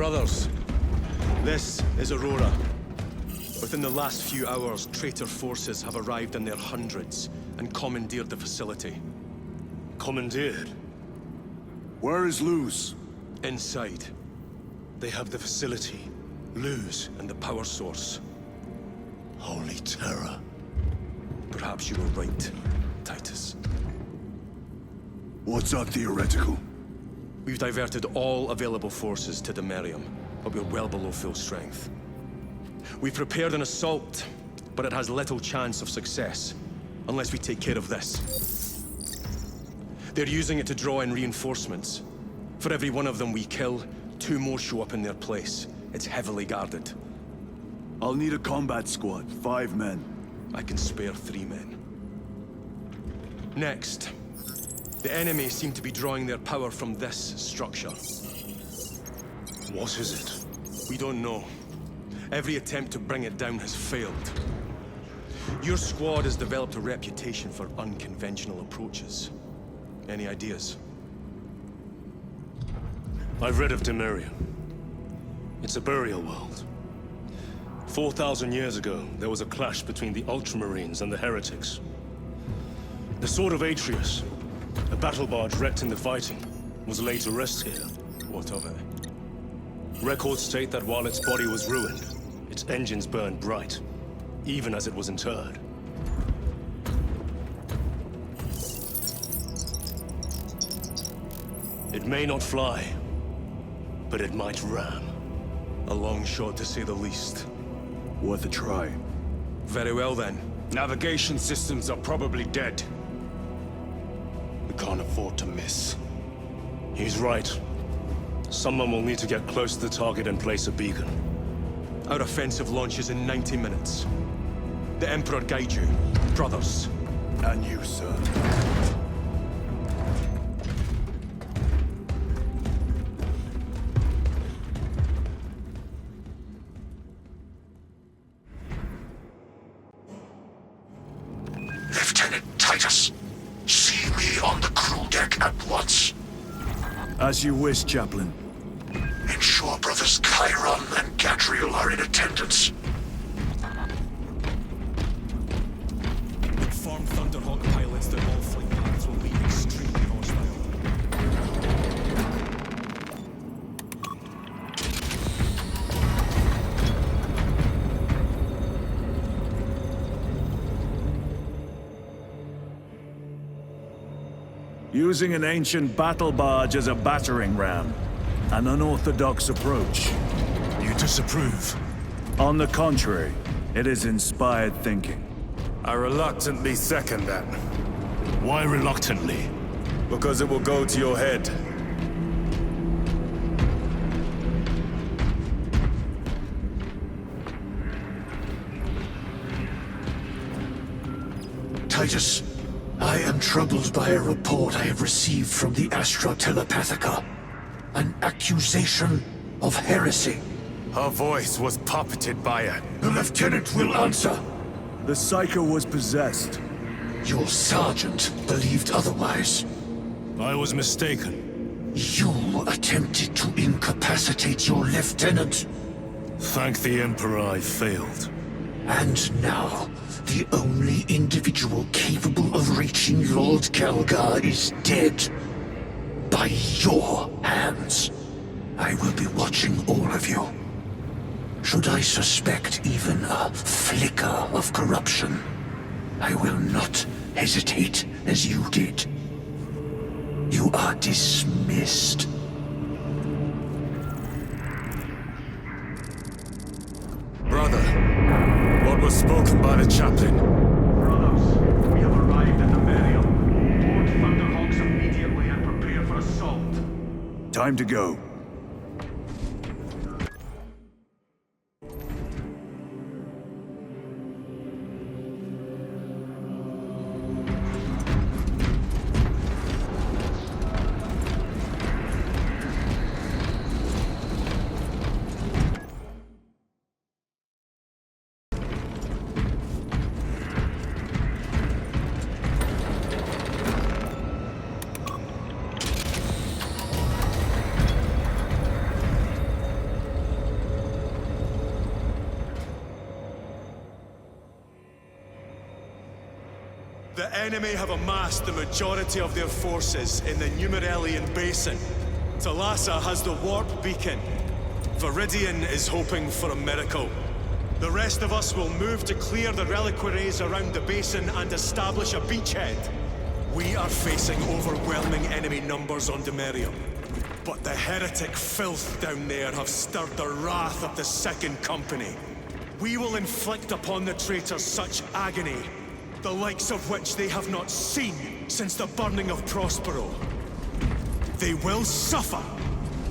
Brothers, this is Aurora. Within the last few hours, traitor forces have arrived in their hundreds and commandeered the facility. Commandeered? Where is Luz? Inside. They have the facility, Luz, and the power source. Holy terror. Perhaps you were right, Titus. What's our theoretical? We've diverted all available forces to Demerium, but we're well below full strength. We've prepared an assault, but it has little chance of success, unless we take care of this. They're using it to draw in reinforcements. For every one of them we kill, 2 more show up in their place. It's heavily guarded. I'll need a combat squad, 5 men. I can spare 3 men. Next, the enemy seem to be drawing their power from this structure. What is it? We don't know. Every attempt to bring it down has failed. Your squad has developed a reputation for unconventional approaches. Any ideas? I've read of Demerium. It's a burial world. 4,000 years ago, there was a clash between the Ultramarines and the Heretics. The Sword of Atreus, a battle barge wrecked in the fighting, was laid to rest here. What of it? Records state that while its body was ruined, its engines burned bright, even as it was interred. It may not fly, but it might ram. A long shot, to say the least. Worth a try. Very well, then. Navigation systems are probably dead. We can't afford to miss. He's right. Someone will need to get close to the target and place a beacon. Our offensive launches in 90 minutes. The Emperor guide you, brothers. And you, sir. Lieutenant Titus, see me on the crew deck at once. As you wish, Chaplain. Ensure brothers Chiron and Gadriel are in attendance. Inform Thunderhawk pilots that all flight paths will be extremely hostile. Using an ancient battle barge as a battering ram. An unorthodox approach. You disapprove? On the contrary, it is inspired thinking. I reluctantly second that, Why reluctantly? because it will go to your head. Titus, I am troubled by a report I have received from the Astra Telepathica. An accusation of heresy. Her voice was puppeted by it. The lieutenant will answer. The Psycho was possessed. Your sergeant believed otherwise. I was mistaken. You attempted to incapacitate your lieutenant. Thank the Emperor I failed. And now, the only individual capable of reaching Lord Kelgar is dead. By your hands. I will be watching all of you. Should I suspect even a flicker of corruption, I will not hesitate as you did. You are dismissed. Brother, what was spoken by the chaplain? Brothers, we have arrived at Demerium. Board Thunderhawks immediately and prepare for assault. Time to go. The enemy have amassed the majority of their forces in the Numerelian Basin. Talassa has the warp beacon. Viridian is hoping for a miracle. The rest of us will move to clear the reliquaries around the basin and establish a beachhead. We are facing overwhelming enemy numbers on Demerium. But the heretic filth down there have stirred the wrath of the Second Company. We will inflict upon the traitors such agony, the likes of which they have not seen since the burning of Prospero. They will suffer,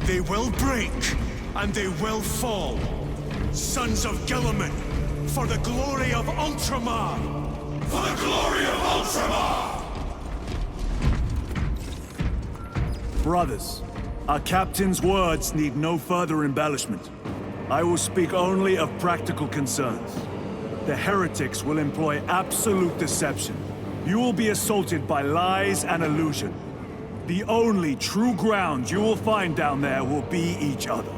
they will break, and they will fall. Sons of Guilliman, for the glory of Ultramar! For the glory of Ultramar! Brothers, our captain's words need no further embellishment. I will speak only of practical concerns. The heretics will employ absolute deception. You will be assaulted by lies and illusion. The only true ground you will find down there will be each other.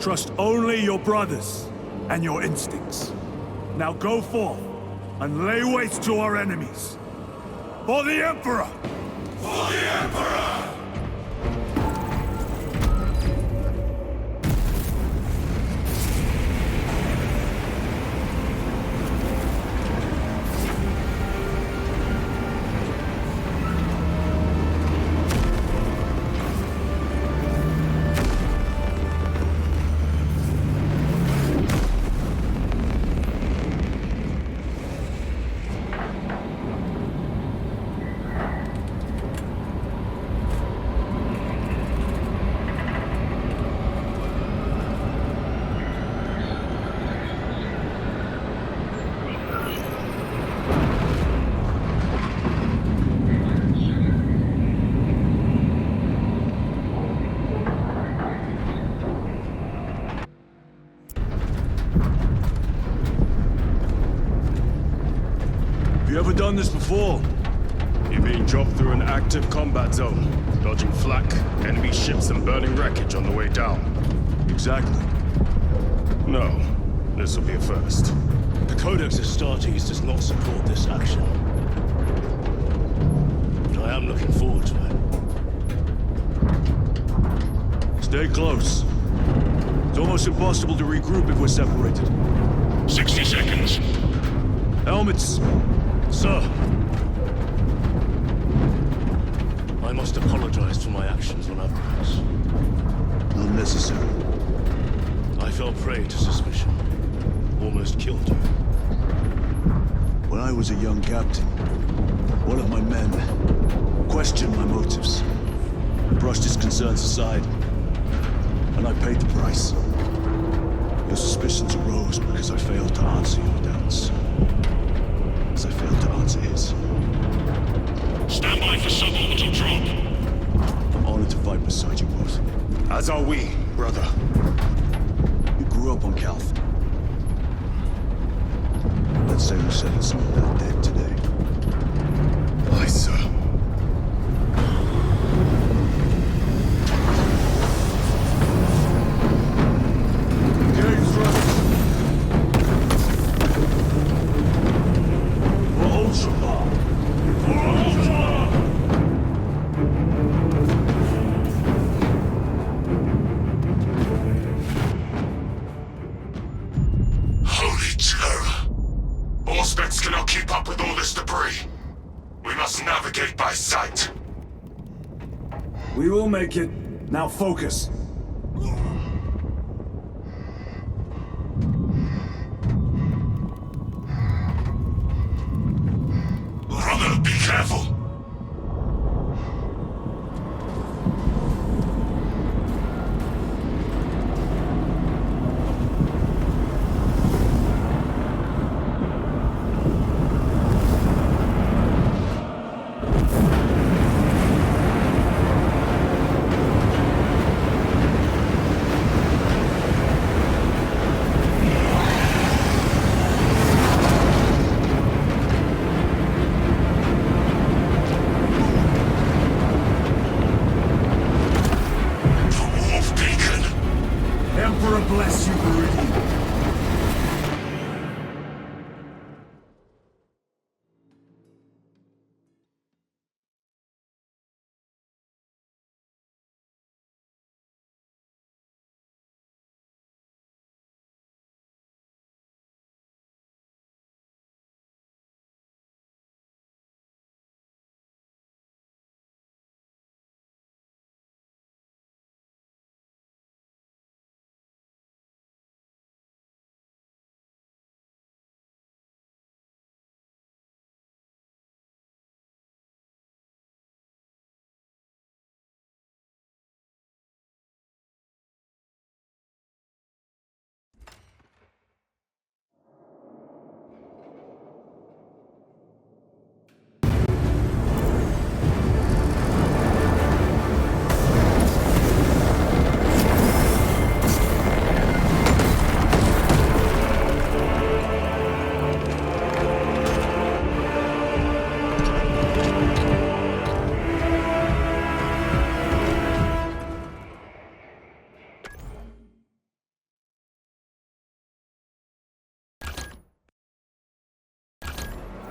Trust only your brothers and your instincts. Now go forth and lay waste to our enemies. For the Emperor! For the Emperor! You ever done this before? You're being dropped through an active combat zone, dodging flak, enemy ships and burning wreckage on the way down. Exactly. No, this will be a first. The Codex Astartes does not support this action. But I am looking forward to it. Stay close. It's almost impossible to regroup if we're separated. 60 seconds. Helmets! Sir! I must apologize for my actions on Avarice. Not necessary. I fell prey to suspicion. Almost killed you. When I was a young captain, one of my men questioned my motives, brushed his concerns aside, and I paid the price. Your suspicions arose because I failed to answer your doubts. As I failed to answer his. Stand by for suborbital drop. I'm honored to fight beside you both. As are we, brother. You grew up on Calth. Let's say we settled some of that debt today. Aye, sir. Holy terror. Auspex cannot keep up with all this debris. We must navigate by sight. We will make it. Now focus. Brother, be careful.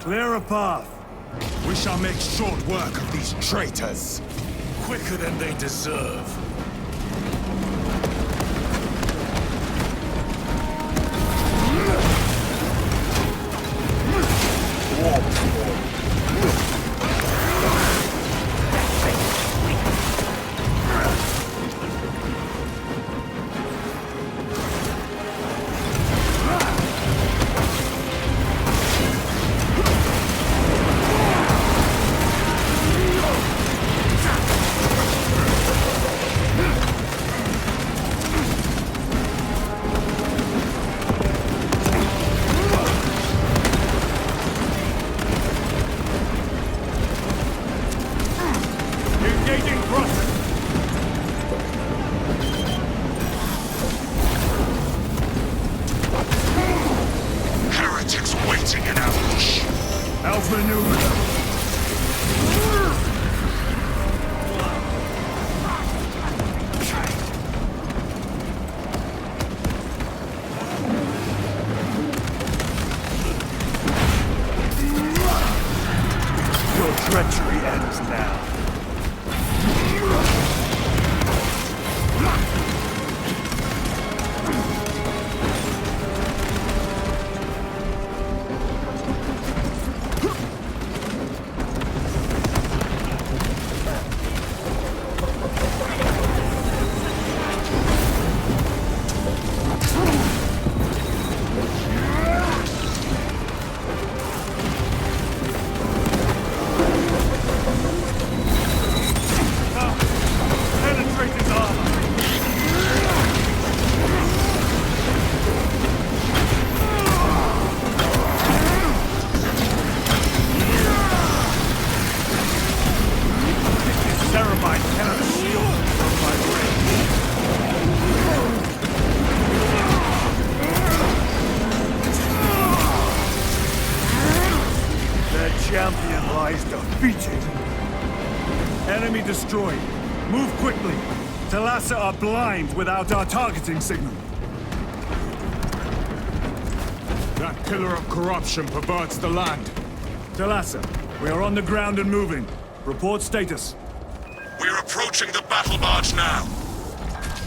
Clear a path. We shall make short work of these traitors. Quicker than they deserve. Treachery ends now. Champion lies defeated. Enemy destroyed. Move quickly. Talassa are blind without our targeting signal. That pillar of corruption perverts the land. Talassa, we are on the ground and moving. Report status. We're approaching the battle barge now.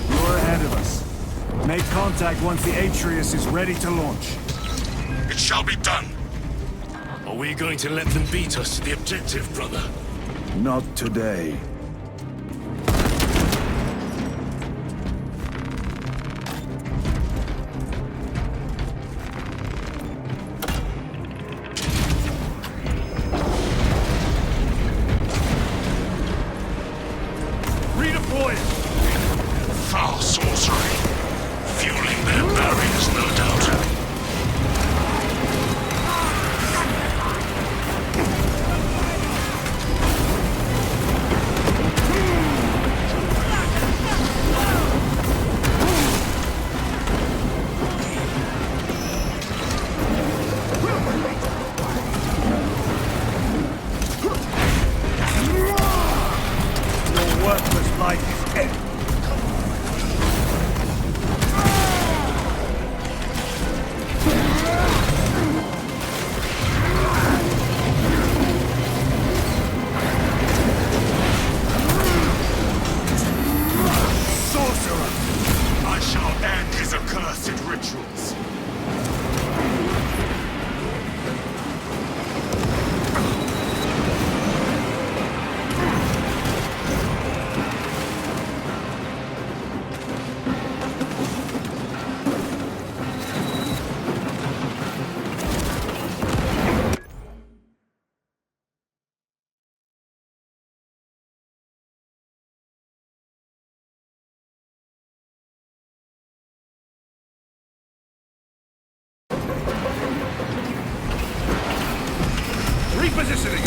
You're ahead of us. Make contact once the Atreus is ready to launch. It shall be done. Are we going to let them beat us to the objective, brother? Not today. Redeploy! Foul sorcery. Fueling their barriers, no doubt. Worthless life is dead. Sorcerer! I shall end his accursed rituals. Repositioning!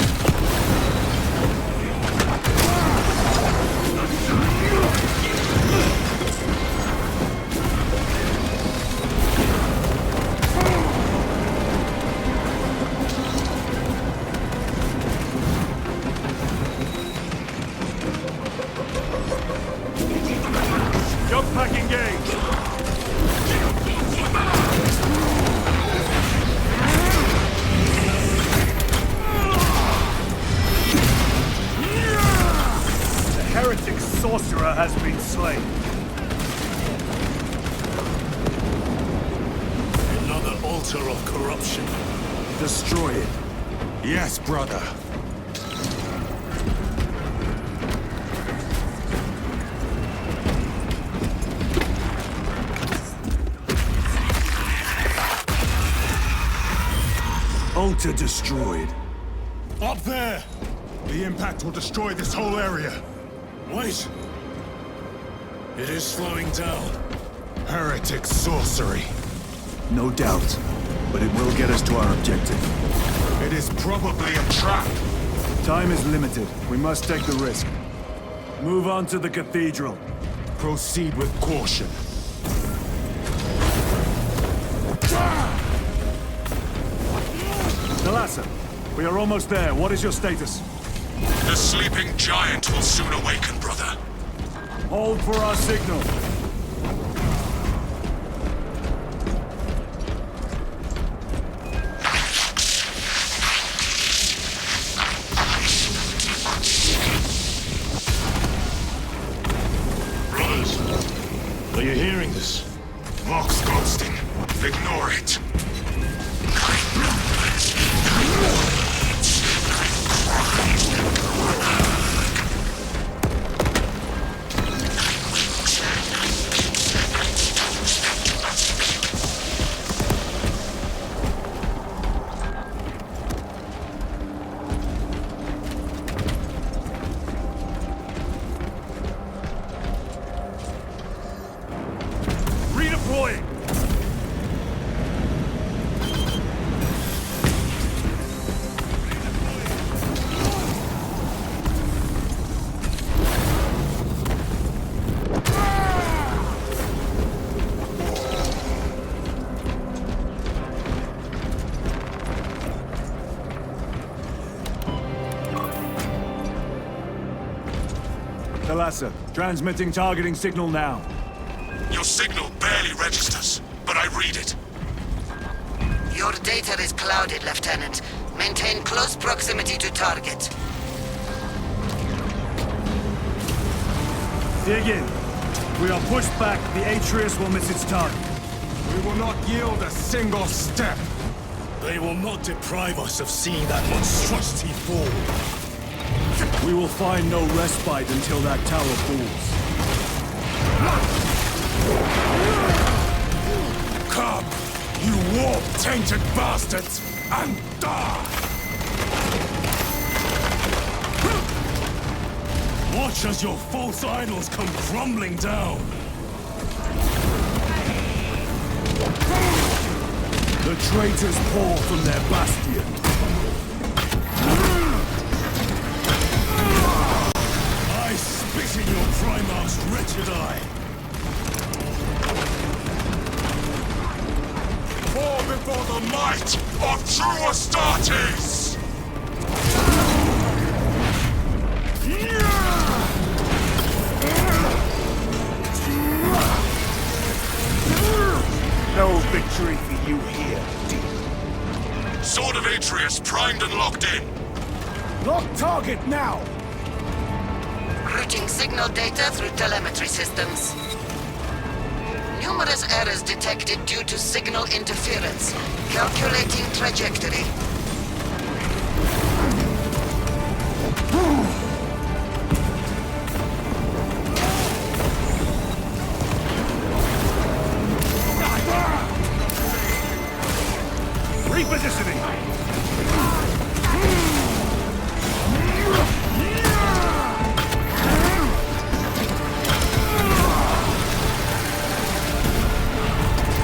Jump pack engaged! altar of corruption. Destroy it. Yes, brother. Altar destroyed. Up there! The impact will destroy this whole area. Wait! It is slowing down. Heretic sorcery. No doubt. But it will get us to our objective. It is probably a trap. Time is limited. We must take the risk. Move on to the cathedral. Proceed with caution. Thalassa, we are almost there. What is your status? The sleeping giant will soon awaken, brother. Hold for our signal. Brothers, are you hearing this? Vox ghosting. Ignore it. Redeploying! Thalassa, transmitting targeting signal now. Your signal barely registers, but I read it. Your data is clouded, Lieutenant. Maintain close proximity to target. Dig in. If we are pushed back, the Atreus will miss its target. We will not yield a single step. They will not deprive us of seeing that monstrosity fall. We will find no respite until that tower falls. Come, you warp-tainted bastards, and die! Watch as your false idols come crumbling down. The traitors pour from their bastion. I spit in your Primarch's wretched eye. Fall before the might of true Astartes! No victory for you here, Sword of Atreus primed and locked in. Lock target now! Routing signal data through telemetry systems. Numerous errors detected due to signal interference. Calculating trajectory. Repositioning!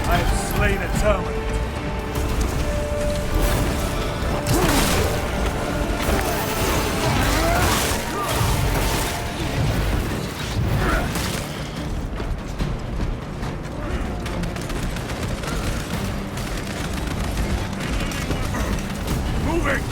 I have slain a Tyranid. Moving!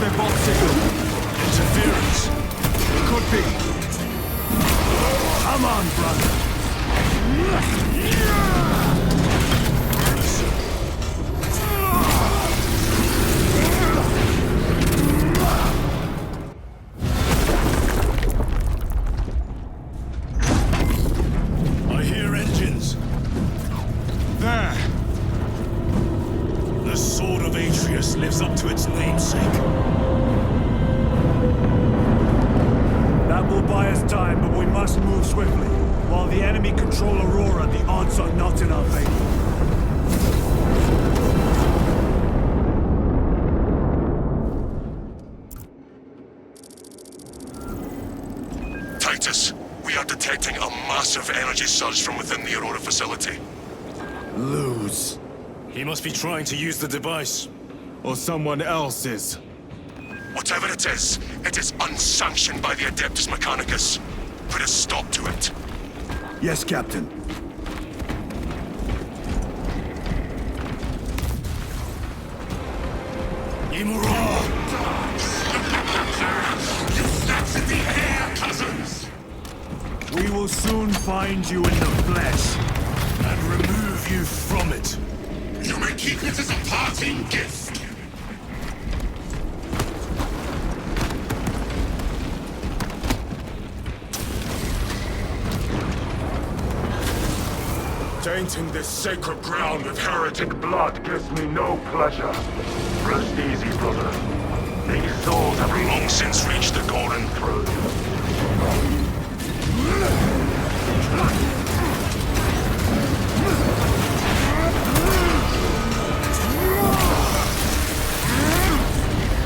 their bot signal. Interference. Could be. Come on, brother. I hear engines. There. The Sword of Atreus lives up to its namesake. That will buy us time, but we must move swiftly. While the enemy control Aurora, the odds are not in our favor. Titus, we are detecting a massive energy surge from within the Aurora facility. Lose. He must be trying to use the device. Or someone else is. Whatever it is unsanctioned by the Adeptus Mechanicus. Put a stop to it. Yes, Captain. Imura! You snaps in the air, cousins! We will soon find you in the flesh. And remove you from it. You may keep it as a parting gift. Tainting this sacred ground with heretic blood gives me no pleasure. Rest easy, brother. These souls have long since reached the golden throne.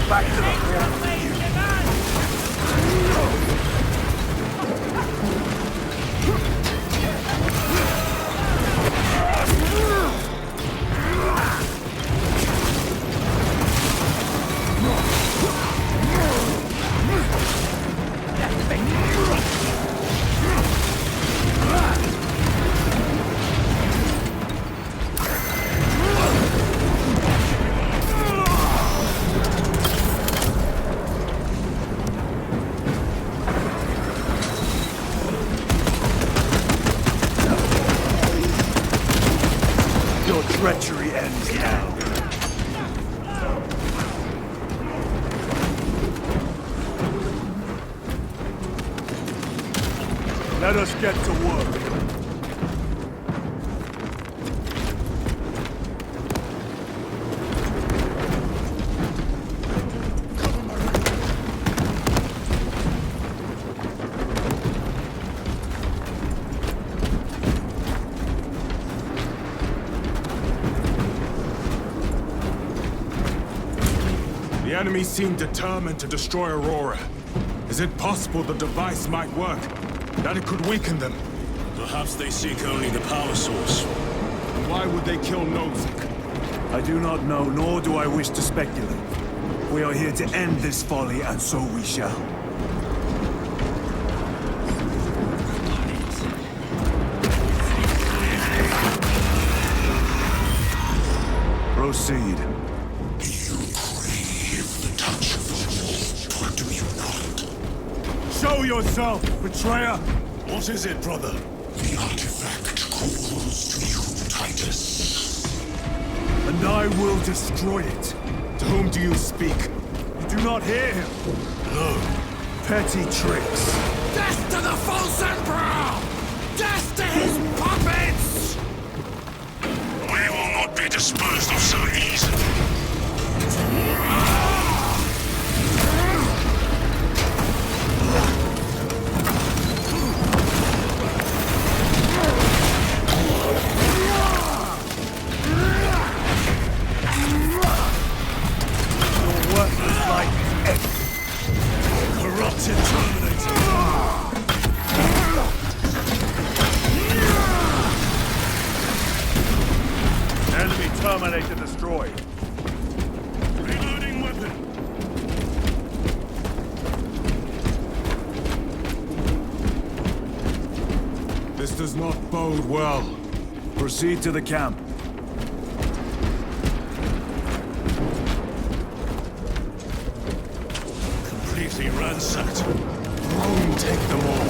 Back to the Your treachery ends now. Let us get to work. The enemy seem determined to destroy Aurora. Is it possible the device might work? That it could weaken them? Perhaps they seek only the power source. Why would they kill Nozick? I do not know, nor do I wish to speculate. We are here to end this folly, and so we shall. Proceed. You crave the touch of the wolf, or do you not? Show yourself, betrayer! What is it, brother? The artifact calls to you, Titus. And I will destroy it. To whom do you speak? You do not hear him. No. Petty tricks. Death to the false emperor! Death to his puppets! We will not be disposed of so easily. Your worthless life is empty. Corrupted Terminator! Enemy Terminator destroyed. Reloading weapon! This does not bode well. Proceed to the camp. Galaxy ransacked. Rome take them all.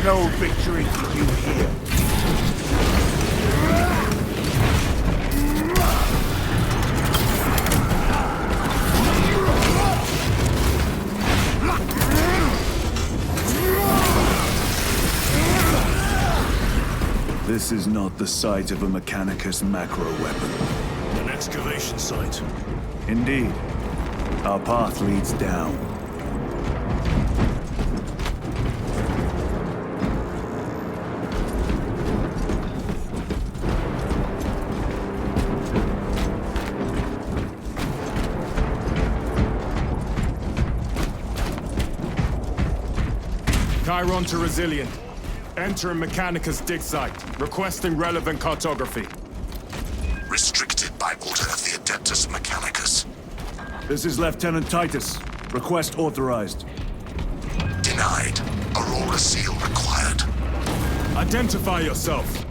No victory for you here. This is not the site of a Mechanicus macro weapon. An excavation site. Indeed. Our path leads down. Chiron to Resilient. Enter Mechanicus dig site, requesting relevant cartography. Restricted by order of the Adeptus Mechanicus. This is Lieutenant Titus. Request authorized. Denied. Aurora seal required. Identify yourself.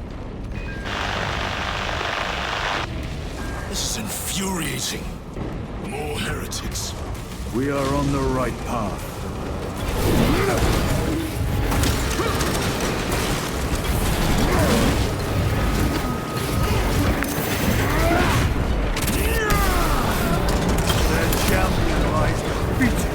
This is infuriating. More heretics. We are on the right path. Champion lies defeated.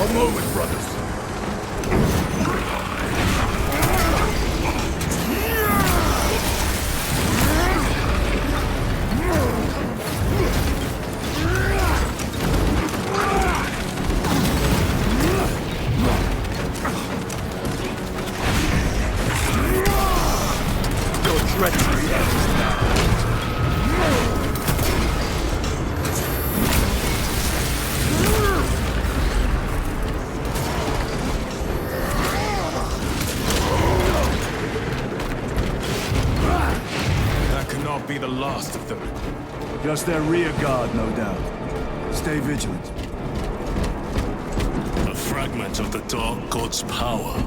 One moment, brothers. Your treachery ends now. Be the last of them. Just their rear guard, no doubt. Stay vigilant. A fragment of the Dark God's power.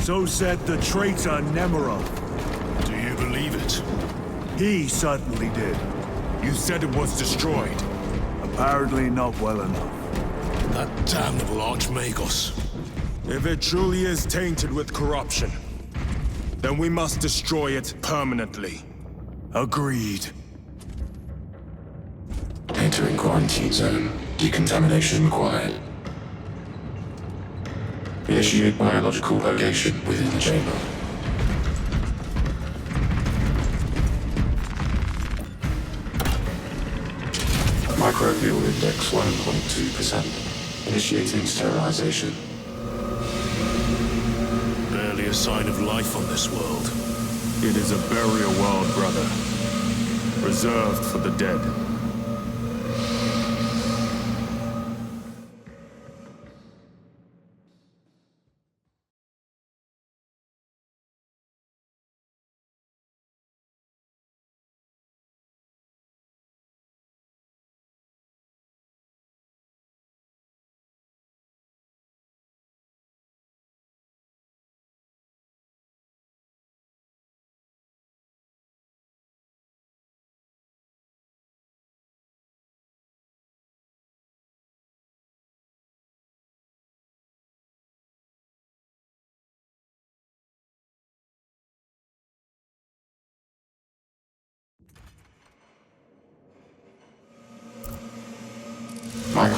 So said the traitor Nemerov. Do you believe it? He certainly did. You said it was destroyed. Apparently not well enough. That damnable Archmagos. If it truly is tainted with corruption, then we must destroy it permanently. Agreed. Entering quarantine zone. Decontamination required. Initiate biological purgation within the chamber. Microbial index 1.2%. Initiating sterilization. Barely a sign of life on this world. It is a burial world, brother. Reserved for the dead.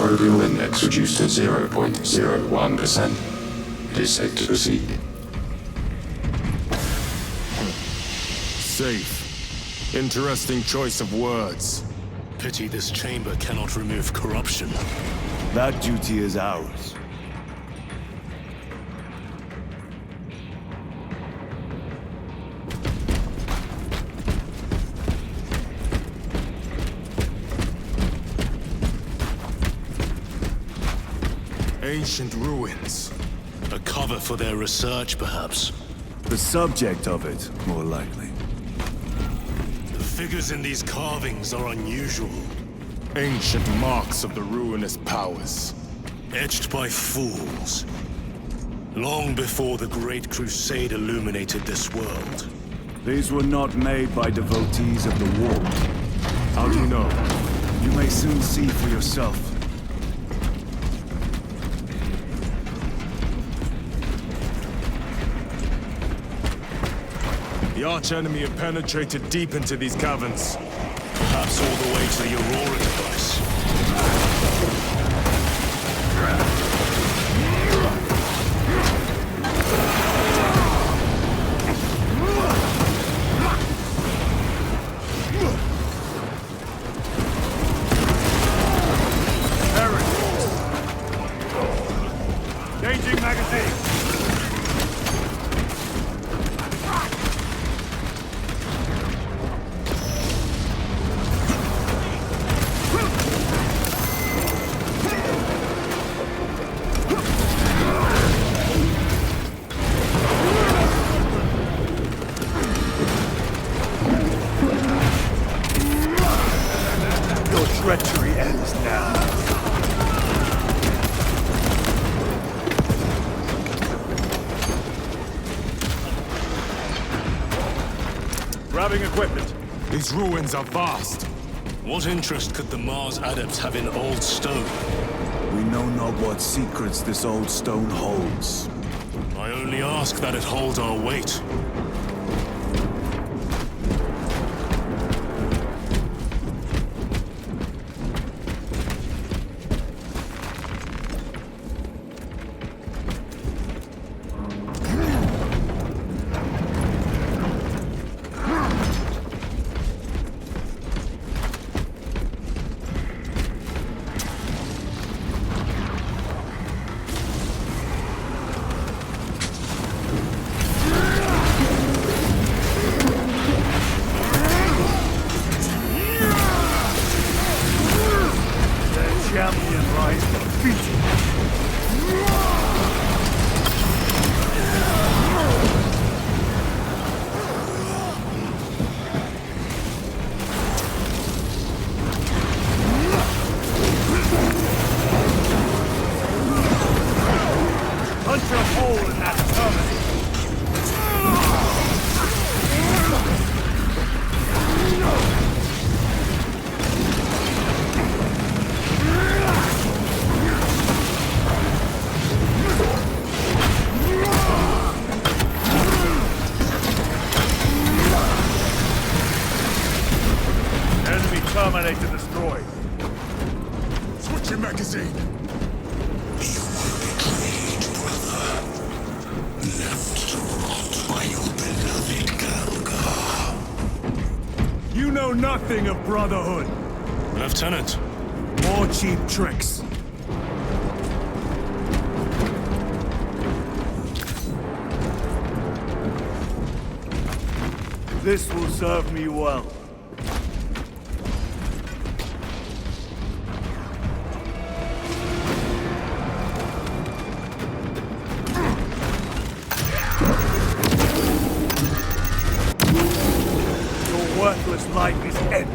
Microbial index reduced to 0.01%. It is safe to proceed. Safe. Interesting choice of words. Pity this chamber cannot remove corruption. That duty is ours. Ancient ruins. A cover for their research, perhaps. The subject of it, more likely. The figures in these carvings are unusual. Ancient marks of the ruinous powers. Etched by fools. Long before the Great Crusade illuminated this world. These were not made by devotees of the war. How do you know? You may soon see for yourself. The archenemy have penetrated deep into these caverns. Perhaps all the way to the Aurora device. Changing magazine! Your treachery ends now. Grabbing equipment. These ruins are vast. What interest could the Mars adepts have in old stone? We know not what secrets this old stone holds. I only ask that it hold our weight. Champion lies defeated. Punch a hole in that terminal. Enemy Terminator destroyed. Switching magazine. You know nothing of brotherhood. Lieutenant, More cheap tricks. This will serve me well. Your worthless life is ended.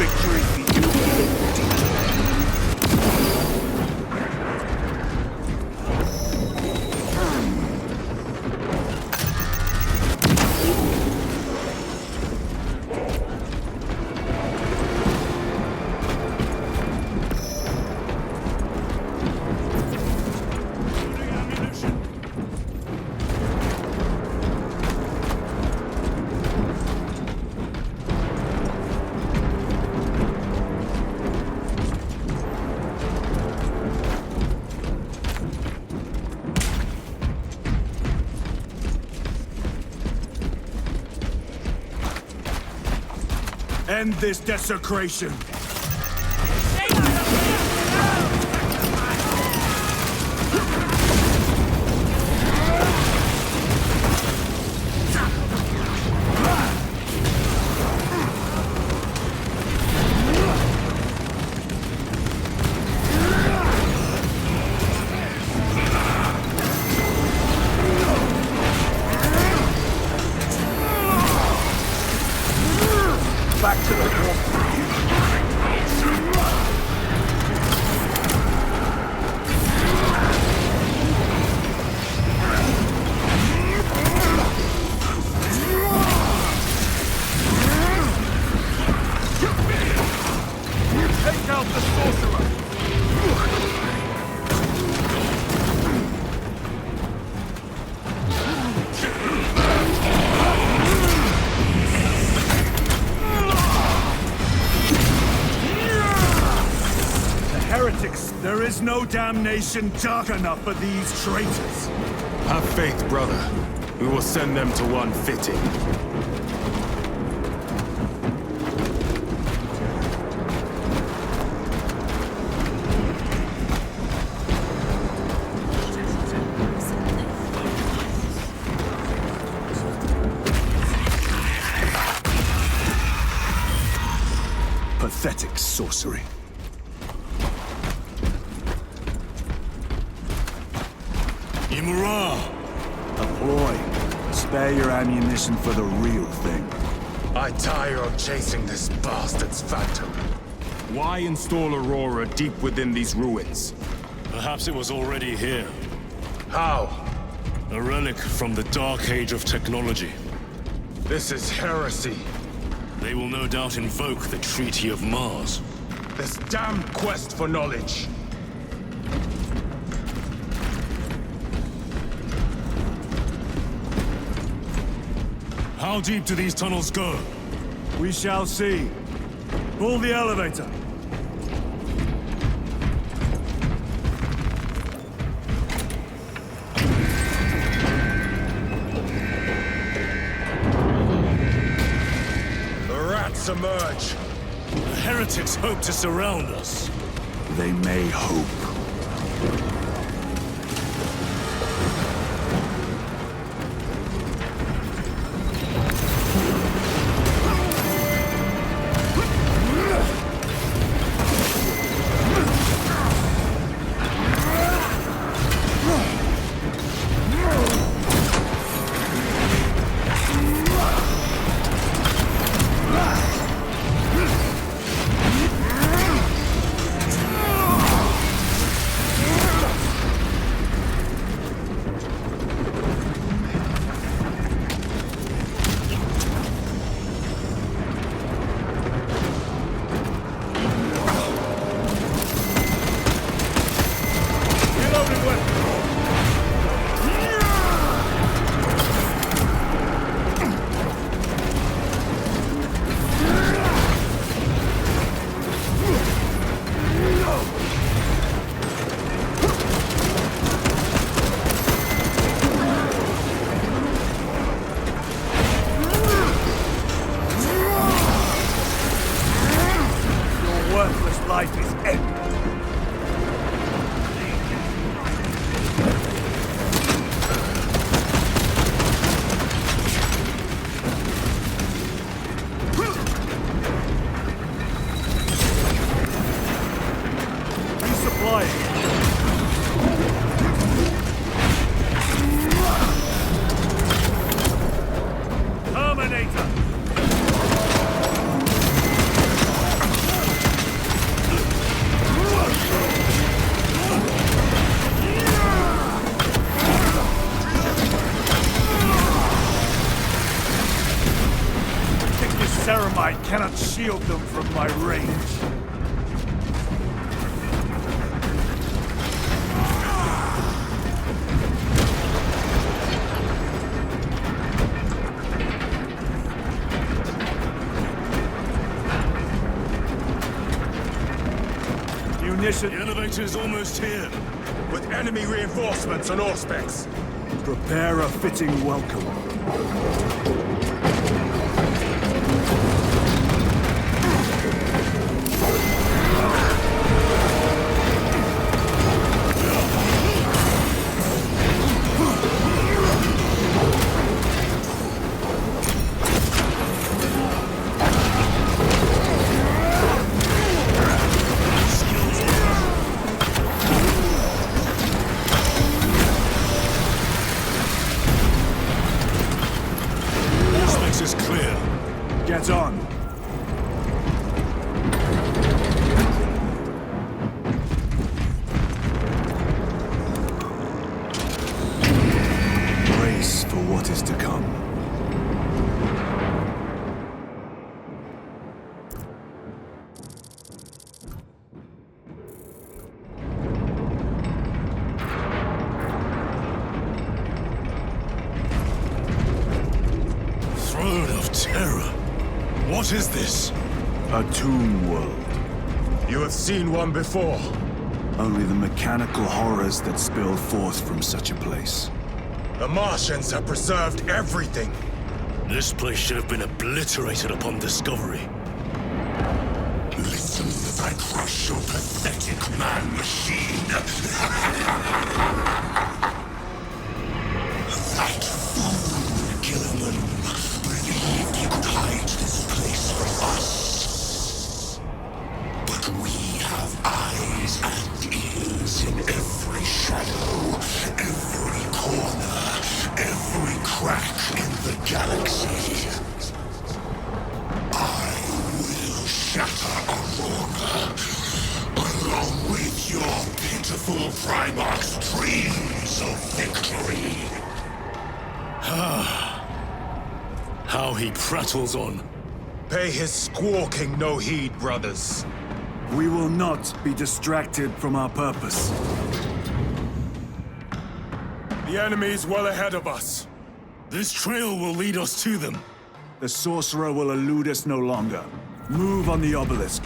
victory for you. End this desecration! Back to the take out the sorcerer! Heretics, there is no damnation dark enough for these traitors. Have faith, brother. We will send them to one fitting. Pathetic sorcery. Imura! A ploy. Spare your ammunition for the real thing. I tire of chasing this bastard's phantom. Why install Aurora deep within these ruins? Perhaps it was already here. How? A relic from the Dark Age of technology. This is heresy. They will no doubt invoke the Treaty of Mars. This damned quest for knowledge. How deep do these tunnels go? We shall see. Pull the elevator. The rats emerge. The heretics hope to surround us. They may hope. Life is ended. Munition. The elevator's almost here. With enemy reinforcements and Auspex. Prepare a fitting welcome. Is clear. Get on. Brace for what is to come. Throne of Terror. What is this? A tomb world. You have seen one before. Only the mechanical horrors that spill forth from such a place. The Martians have preserved everything. This place should have been obliterated upon discovery. Listen as I crush your pathetic man-machine. That fool, Gilliman, believed he could hide this place from us. But we have eyes and ears in every shadow, every corner, every crack in the galaxy. I will shatter Aurora, along with your pitiful Primarch's dreams of victory. How he prattles on. Pay his squawking no heed, brothers. We will not be distracted from our purpose. The enemy's well ahead of us. This trail will lead us to them. The sorcerer will elude us no longer. Move on the obelisk.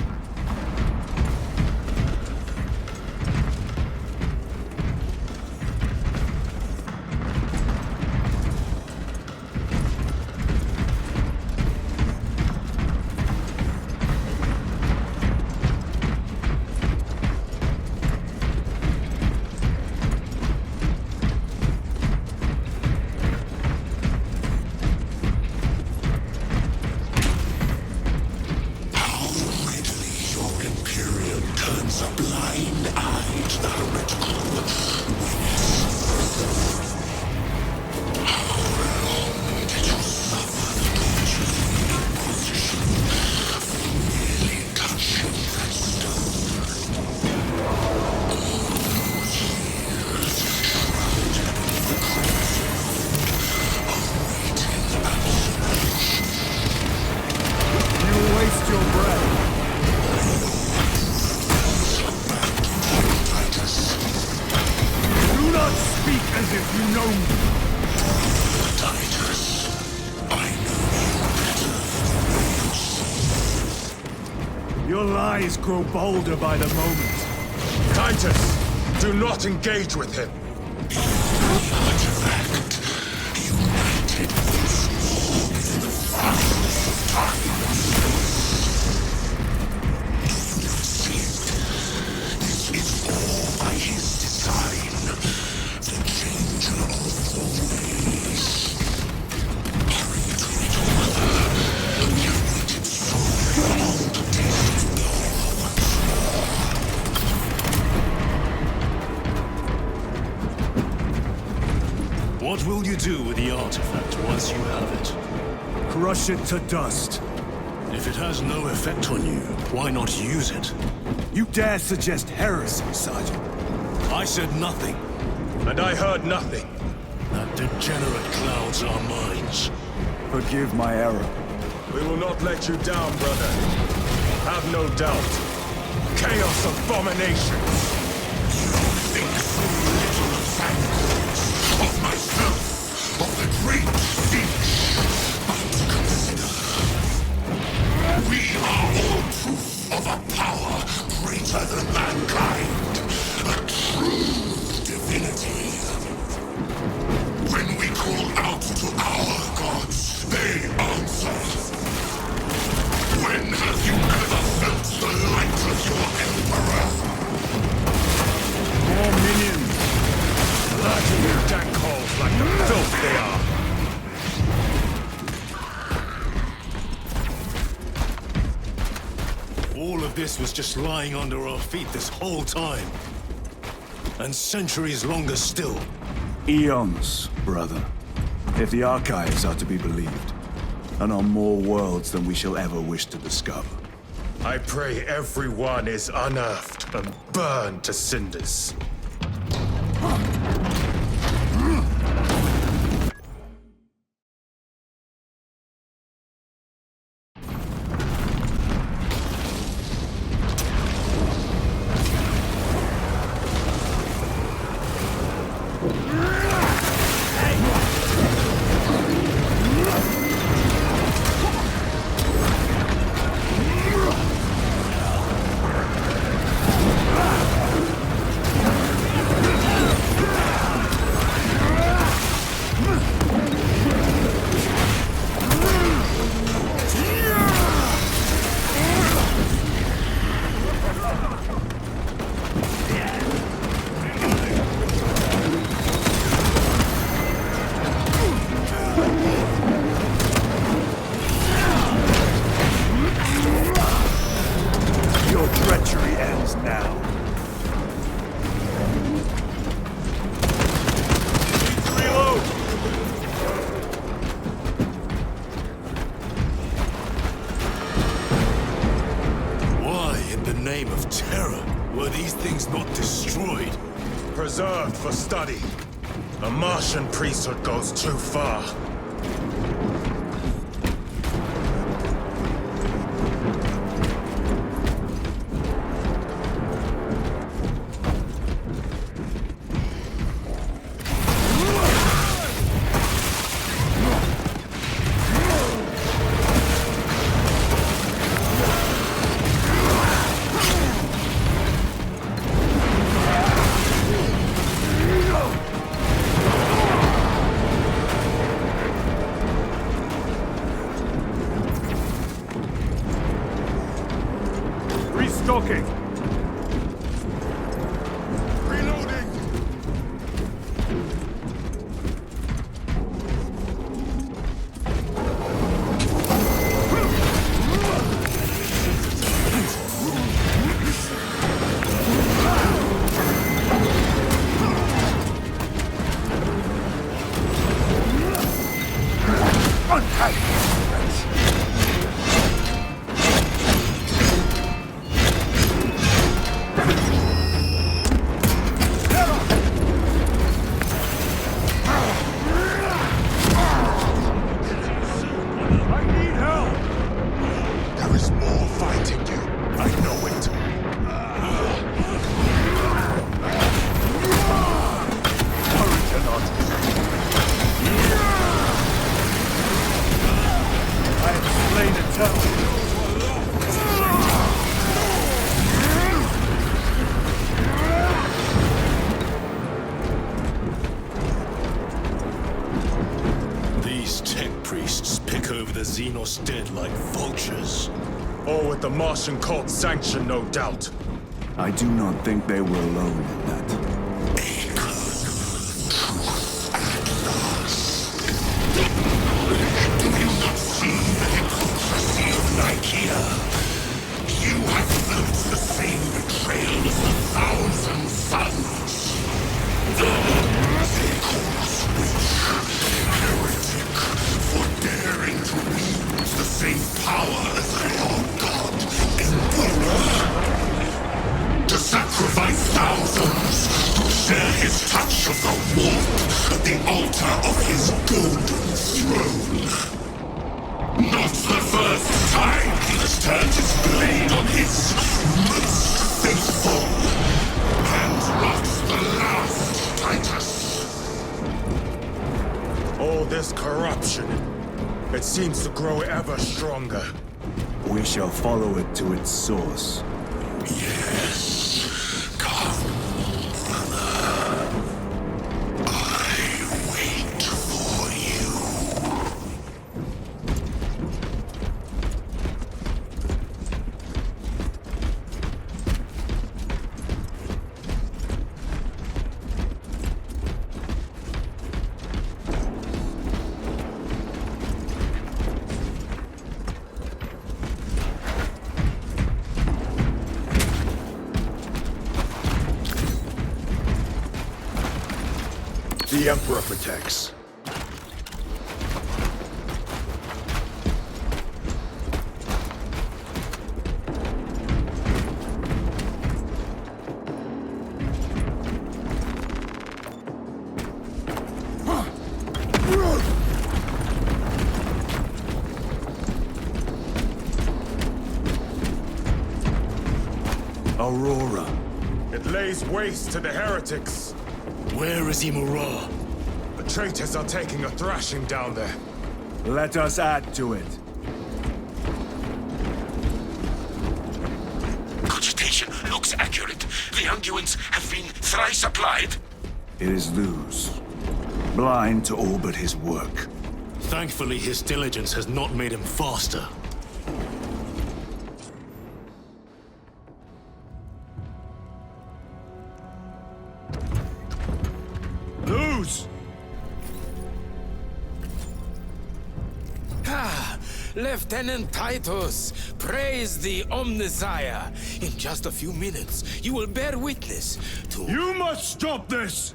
Your lies grow bolder by the moment. Titus, do not engage with him. Artifact, united once more with the fastest of times. Do you not see it? This is all by his design. The changer of the ways. Hurry to it, mother. We have waited so long to taste blood once more. What will you do with the artifact once you have it? Crush it to dust. If it has no effect on you, why not use it? You dare suggest heresy, Sergeant? I said nothing. And I heard nothing. That degenerate clouds our minds. Forgive my error. We will not let you down, brother. have no doubt. Chaos abominations! You think so little of Tyranids, of myself, of the great siege. But consider, we are all proof of a power greater than mankind, a true divinity. When we call out to our gods, they answer. When have you ever felt the light of your Emperor? More minions! Lurking in dank holes like the filth they are. All of this was just lying under our feet this whole time. And centuries longer still. Eons, brother. If the archives are to be believed. And on more worlds than we shall ever wish to discover. I pray everyone is unearthed and burned to cinders. Preserved for study. A Martian priesthood goes too far. Restocking! Reloading! Xenos dead like vultures. All with the Martian cult's sanction, no doubt. I do not think they were alone in that. Do you not see the hypocrisy of Nicaea? You have felt the same betrayal as the Thousand Sons. They call us witch, heretic, for daring to wield the same power as your god, Emperor. To sacrifice thousands, to share his touch of the warp at the altar of his golden throne. Not the first time he has turned corruption. It seems to grow ever stronger. We shall follow it to its source. Yes. Come, brother. I wait for you. The Emperor protects. Aurora. It lays waste to the heretics. Where is Imura? The traitors are taking a thrashing down there. Let us add to it. Cogitation looks accurate. The unguents have been thrice applied. It is Luz. Blind to all but his work. Thankfully, his diligence has not made him faster. Luz! Lieutenant Titus, praise the Omnissiah. In just a few minutes, you will bear witness to... You must stop this!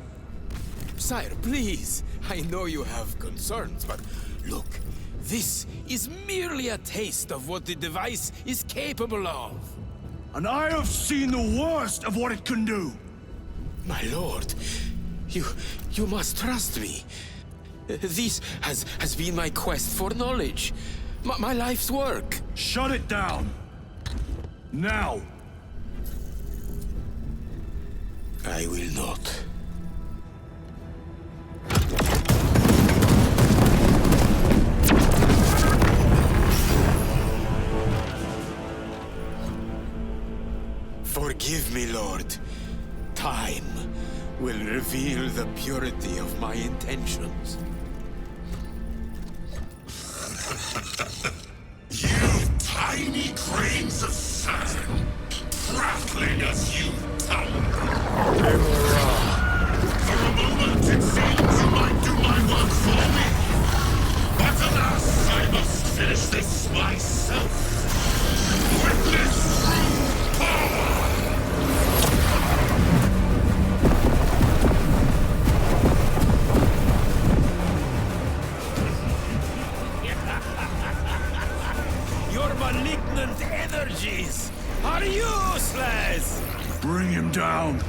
Sire, please. I know you have concerns, but look, this is merely a taste of what the device is capable of. And I have seen the worst of what it can do. My lord, you must trust me. This has been my quest for knowledge. My life's work. Shut it down. Now. I will not. Forgive me, Lord. Time will reveal the purity of my intentions. You tiny grains of sand, prattling as you tumble. For a moment it seems you might do my work for me. But alas, I must finish this myself. Witness true power! Your malignant energies are useless! Bring him down.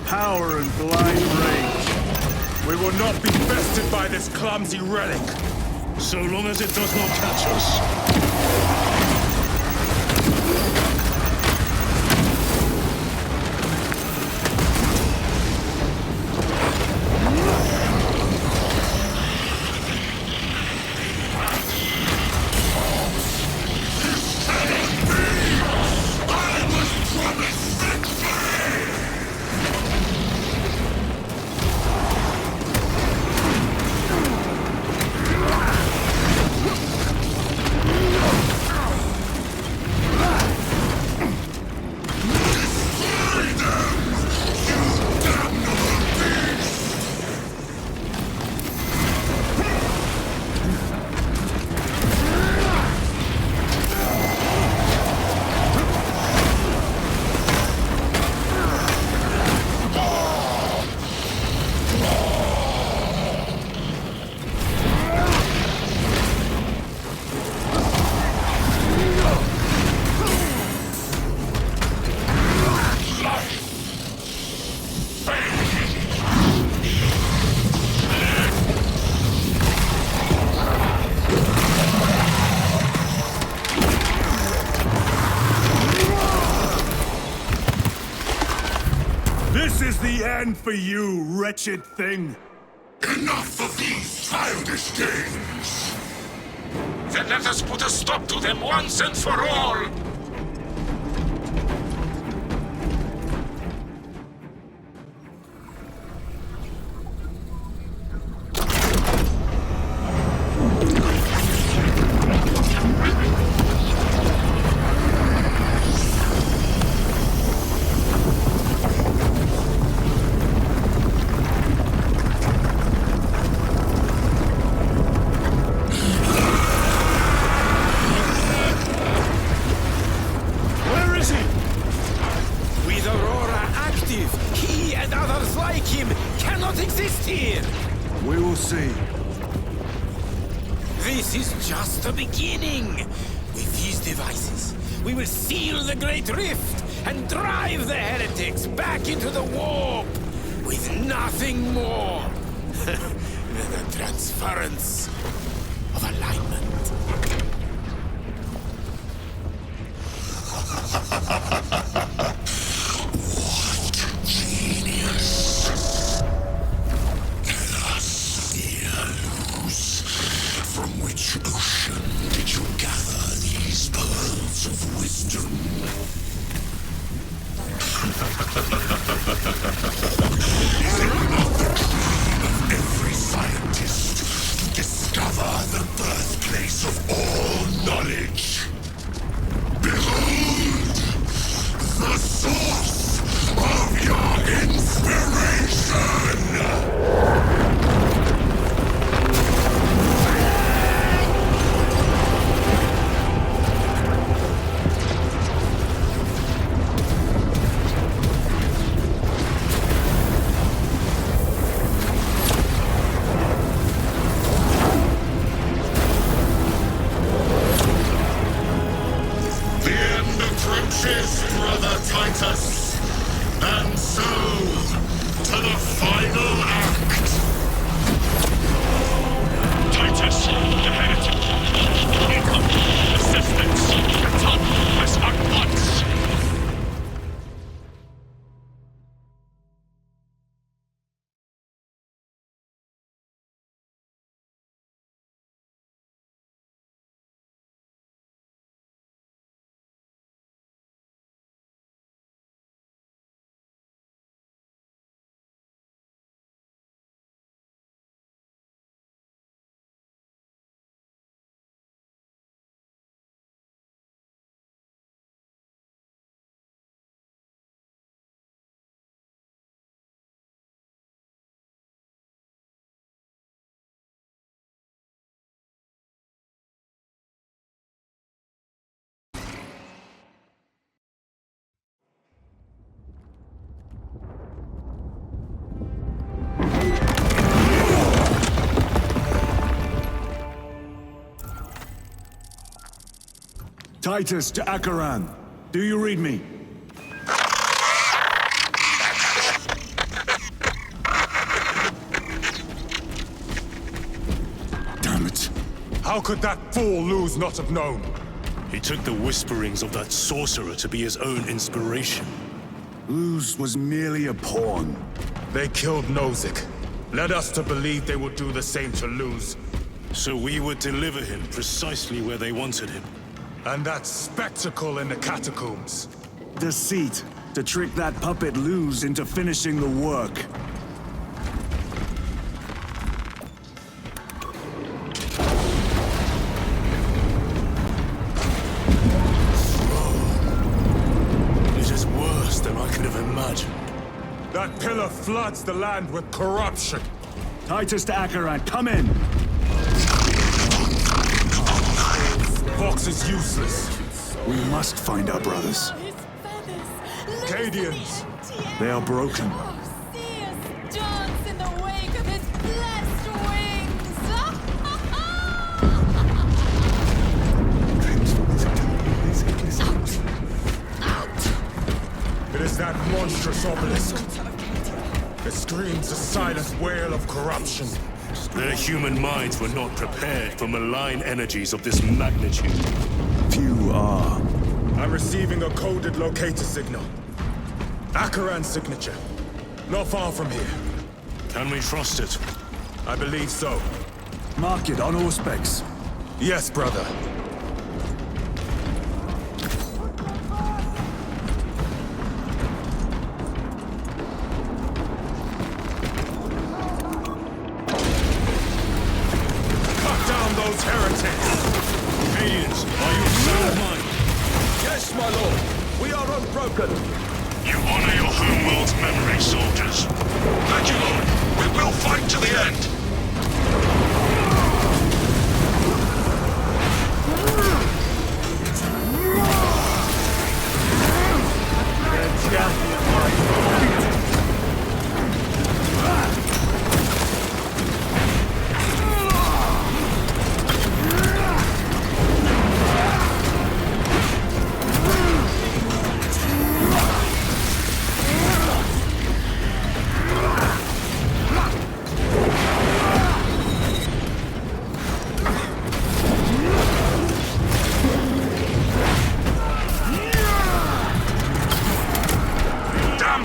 Power and blind rage. We will not be bested by this clumsy relic. So long as it does not catch us. send for you, wretched thing? Enough of these childish games! Then let us put a stop to them once and for all! This is just the beginning. With these devices, we will seal the Great Rift and drive the heretics back into the warp with nothing more than a transference of alignment. What genius! Let us here lose. From which ocean did you gather these pearls of wisdom? Is it not the dream of every scientist to discover the birthplace of all knowledge? Behold, the source of your inspiration! Brother Titus, and so to the final act. Titus, the heretic. Incoming assistance. Return us at once. Titus to Acheran. Do you read me? Damn it. How could that fool Luz not have known? He took the whisperings of that sorcerer to be his own inspiration. Luz was merely a pawn. They killed Nozick. Led us to believe they would do the same to Luz. So we would deliver him precisely where they wanted him. And that spectacle in the catacombs. Deceit, to trick that puppet Luz into finishing the work. It is worse than I could have imagined. That pillar floods the land with corruption. Titus to Acheran, come in! Vox is useless. We must find our brothers. Cadians! They are broken. Dance in the wake of his blessed wings! It is that monstrous obelisk. It screams a silent wail of corruption. Their human minds were not prepared for malign energies of this magnitude. Few are. I'm receiving a coded locator signal. Acheran's signature. Not far from here. Can we trust it? I believe so. Mark it on all specs. Yes, brother. Cut down those heretics! Aliens, are you of sound mind? Yes, my lord. We are unbroken. You honor your homeworld's memory, soldiers. Thank you, Lord. We will fight to the end.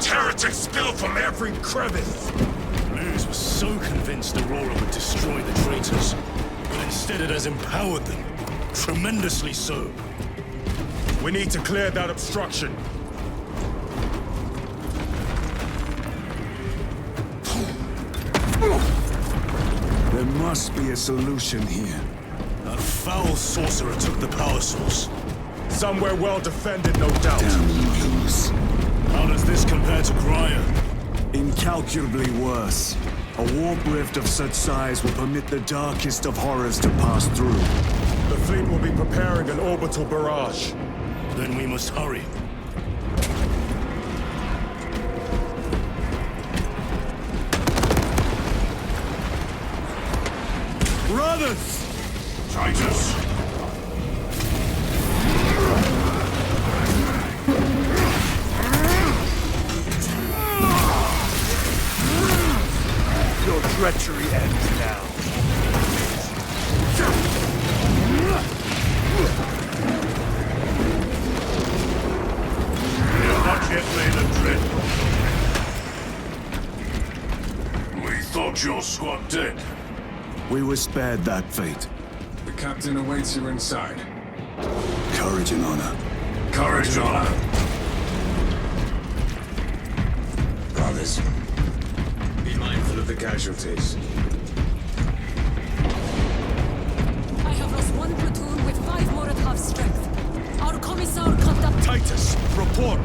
Heretics spill from every crevice! Luz was so convinced Aurora would destroy the traitors, but instead it has empowered them. Tremendously so. We need to clear that obstruction. There must be a solution here. That foul sorcerer took the power source. Somewhere well defended, no doubt. Damn Luz. How does this compare to Graya? Incalculably worse. A warp rift of such size will permit the darkest of horrors to pass through. The fleet will be preparing an orbital barrage. Then we must hurry. Brothers! Titus! Your treachery ends now. We have not yet made a dread. We thought your squad dead. We were spared that fate. The captain awaits you inside. Courage and honor. Courage and honor. Brothers, be mindful of the casualties. I have lost one platoon with 5 more at half strength. Our commissar cut up. Titus, report!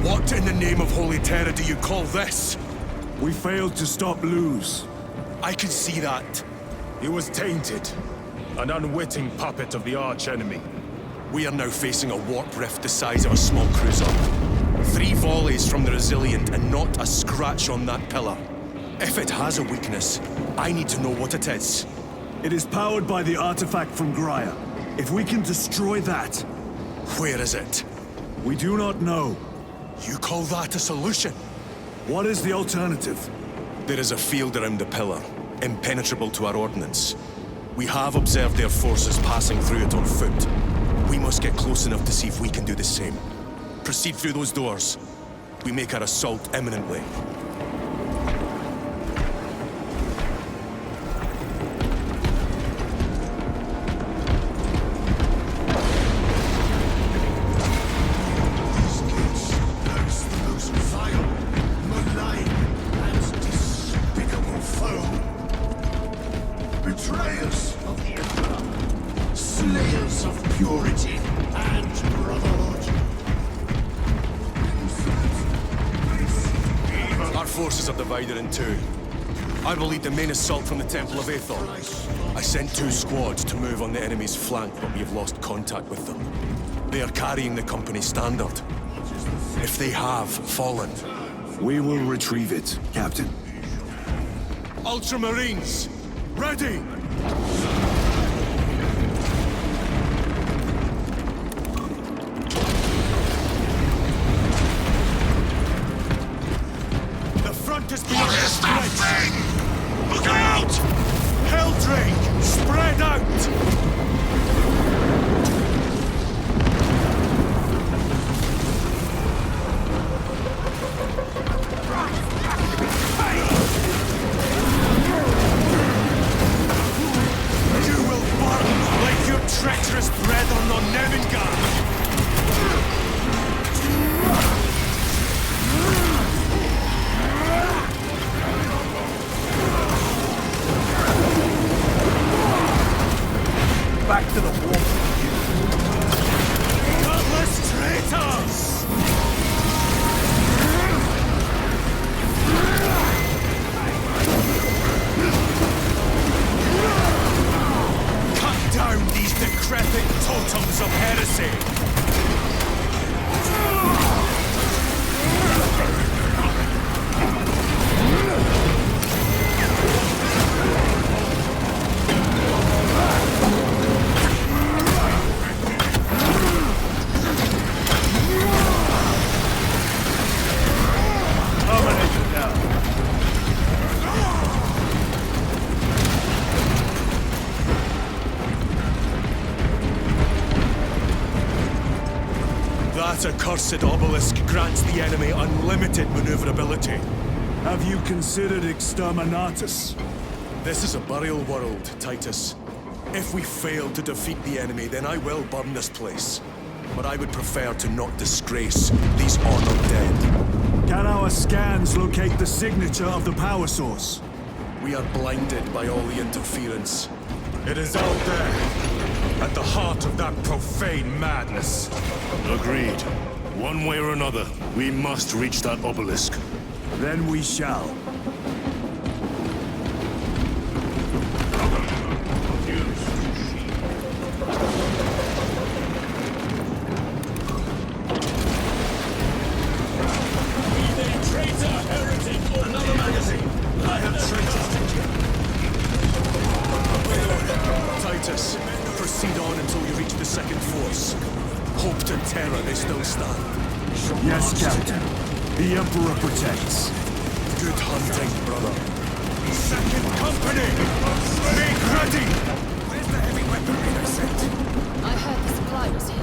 What in the name of Holy Terra do you call this? We failed to stop Luz. I can see that. He was tainted. An unwitting puppet of the arch-enemy. We are now facing a warp rift the size of a small cruiser. 3 volleys from the Resilient and not a scratch on that pillar. If it has a weakness, I need to know what it is. It is powered by the artifact from Graya. If we can destroy that... Where is it? We do not know. You call that a solution? What is the alternative? There is a field around the pillar, impenetrable to our ordnance. We have observed their forces passing through it on foot. We must get close enough to see if we can do the same. Proceed through those doors. We make our assault imminently. Betrayers of the Emperor, slayers of purity and brotherhood. Our forces are divided in 2. I will lead the main assault from the Temple of Aethor. I sent 2 squads to move on the enemy's flank, but we have lost contact with them. They are carrying the company standard. If they have fallen... We will retrieve it, Captain. Ultramarines! Ready! The front is being What is that split! thing? Look out! Helldrake! Spread out! That accursed obelisk grants the enemy unlimited maneuverability. Have you considered Exterminatus? This is a burial world, Titus. If we fail to defeat the enemy, then I will burn this place. But I would prefer to not disgrace these honored dead. Can our scans locate the signature of the power source? We are blinded by all the interference. It is out there, at the heart of that profane madness. Agreed. One way or another, we must reach that obelisk. Then we shall. Titus, proceed on until you reach the second force. Hope and terror, they still stand. Yes, Captain. The Emperor protects. Good hunting, brother. Second company! Make ready! Where's the heavy weaponry they sent? I heard the supply was hit.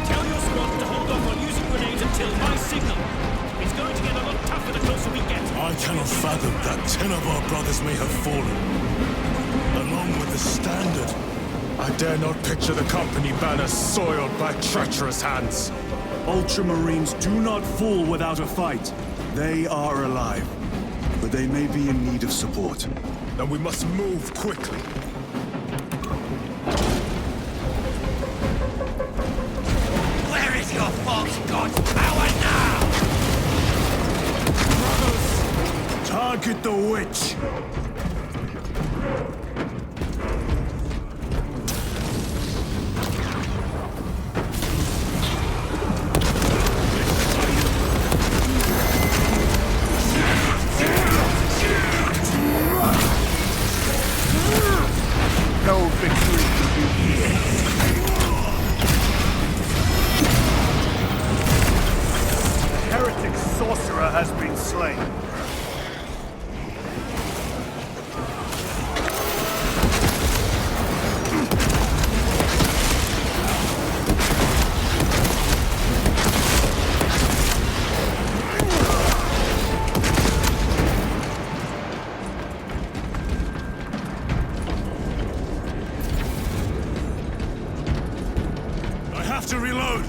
Tell your squad to hold off on using grenades until my signal. It's going to get a lot tougher the closer we get. I cannot fathom that 10 of our brothers may have fallen. Along with the Standard. I dare not picture the company banners soiled by treacherous hands. Ultramarines do not fall without a fight. They are alive, but they may be in need of support. Then we must move quickly. Where is your false god's power now? Target the witch! No victory will be here. The heretic sorcerer has been slain. I have to reload!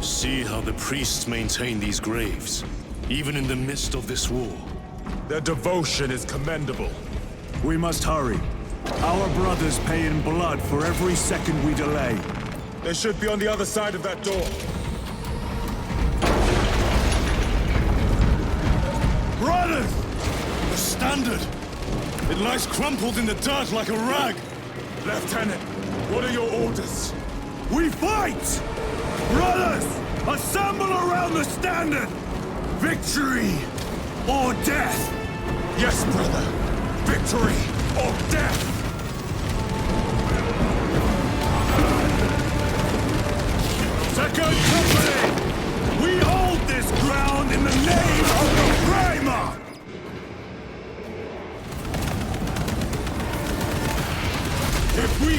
See how the priests maintain these graves, even in the midst of this war. Their devotion is commendable. We must hurry. Our brothers pay in blood for every second we delay. They should be on the other side of that door. Brothers! The Standard! It lies crumpled in the dirt like a rag! Lieutenant, what are your orders? We fight! Brothers, assemble around the Standard! Victory or death! Yes, brother. Victory or death! Second Company! We hold this ground in the name of the Primarch! If we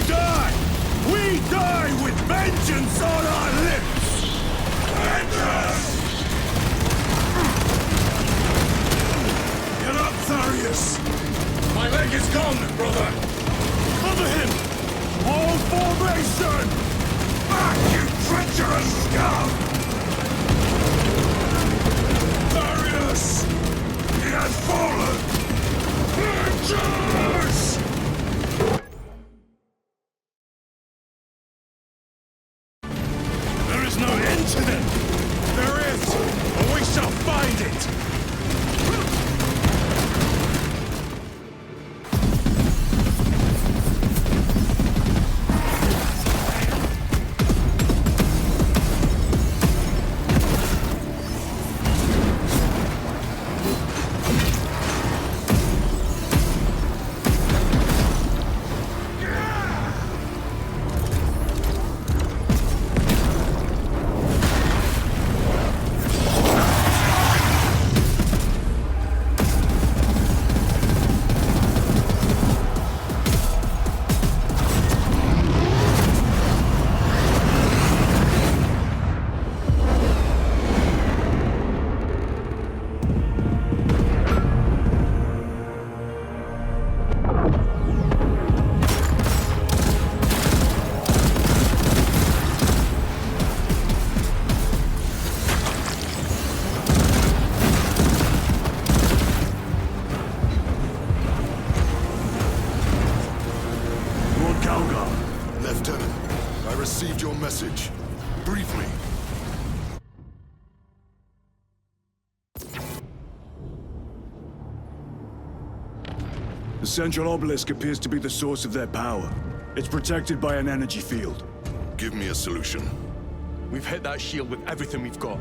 die with vengeance on our lips! Vengeance! Get up, Tharius! My leg is gone, brother! Cover him! All formation! Back, you treacherous scum! Tharius! He has fallen! Vengeance! There is no end to them! There is, and we shall find it! received your message. Briefly. The central obelisk appears to be the source of their power. It's protected by an energy field. Give me a solution. We've hit that shield with everything we've got.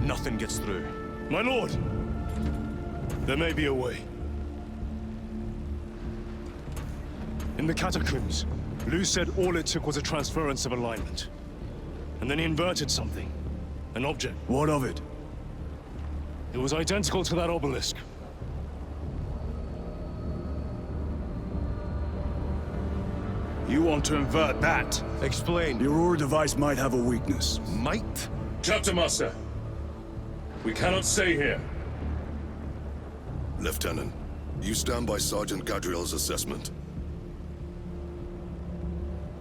Nothing gets through. My lord! There may be a way. In the catacombs, Lou said all it took was a transference of alignment. And then he inverted something. An object. What of it? It was identical to that obelisk. You want to invert that? Explain. The Aurora device might have a weakness. Might? Chapter Master, we cannot stay here. Lieutenant, you stand by Sergeant Gadriel's assessment.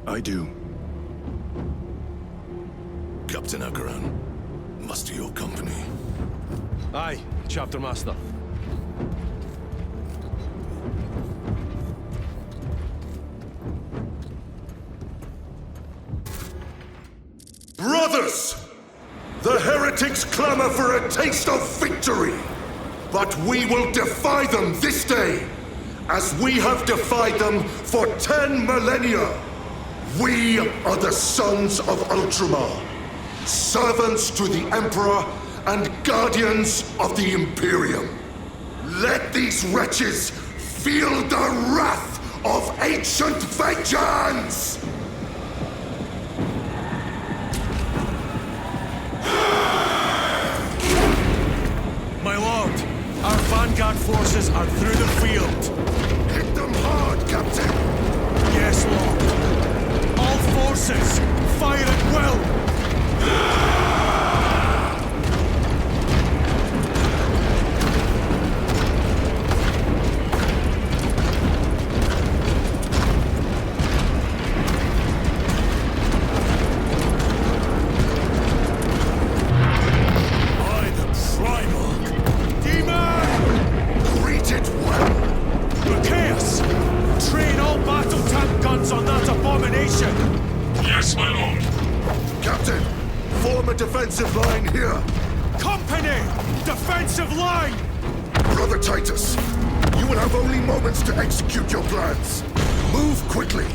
I do. Captain Akaran, muster your company. Aye, Chapter Master. Brothers! The heretics clamor for a taste of victory! But we will defy them this day, as we have defied them for 10 millennia! We are the sons of Ultramar, servants to the Emperor and guardians of the Imperium. Let these wretches feel the wrath of ancient vengeance! My lord, our vanguard forces are through the field. Hit them hard, Captain! Yes, lord. All forces, fire at will! Defensive line here! Company! Defensive line! Brother Titus, you will have only moments to execute your plans. Move quickly!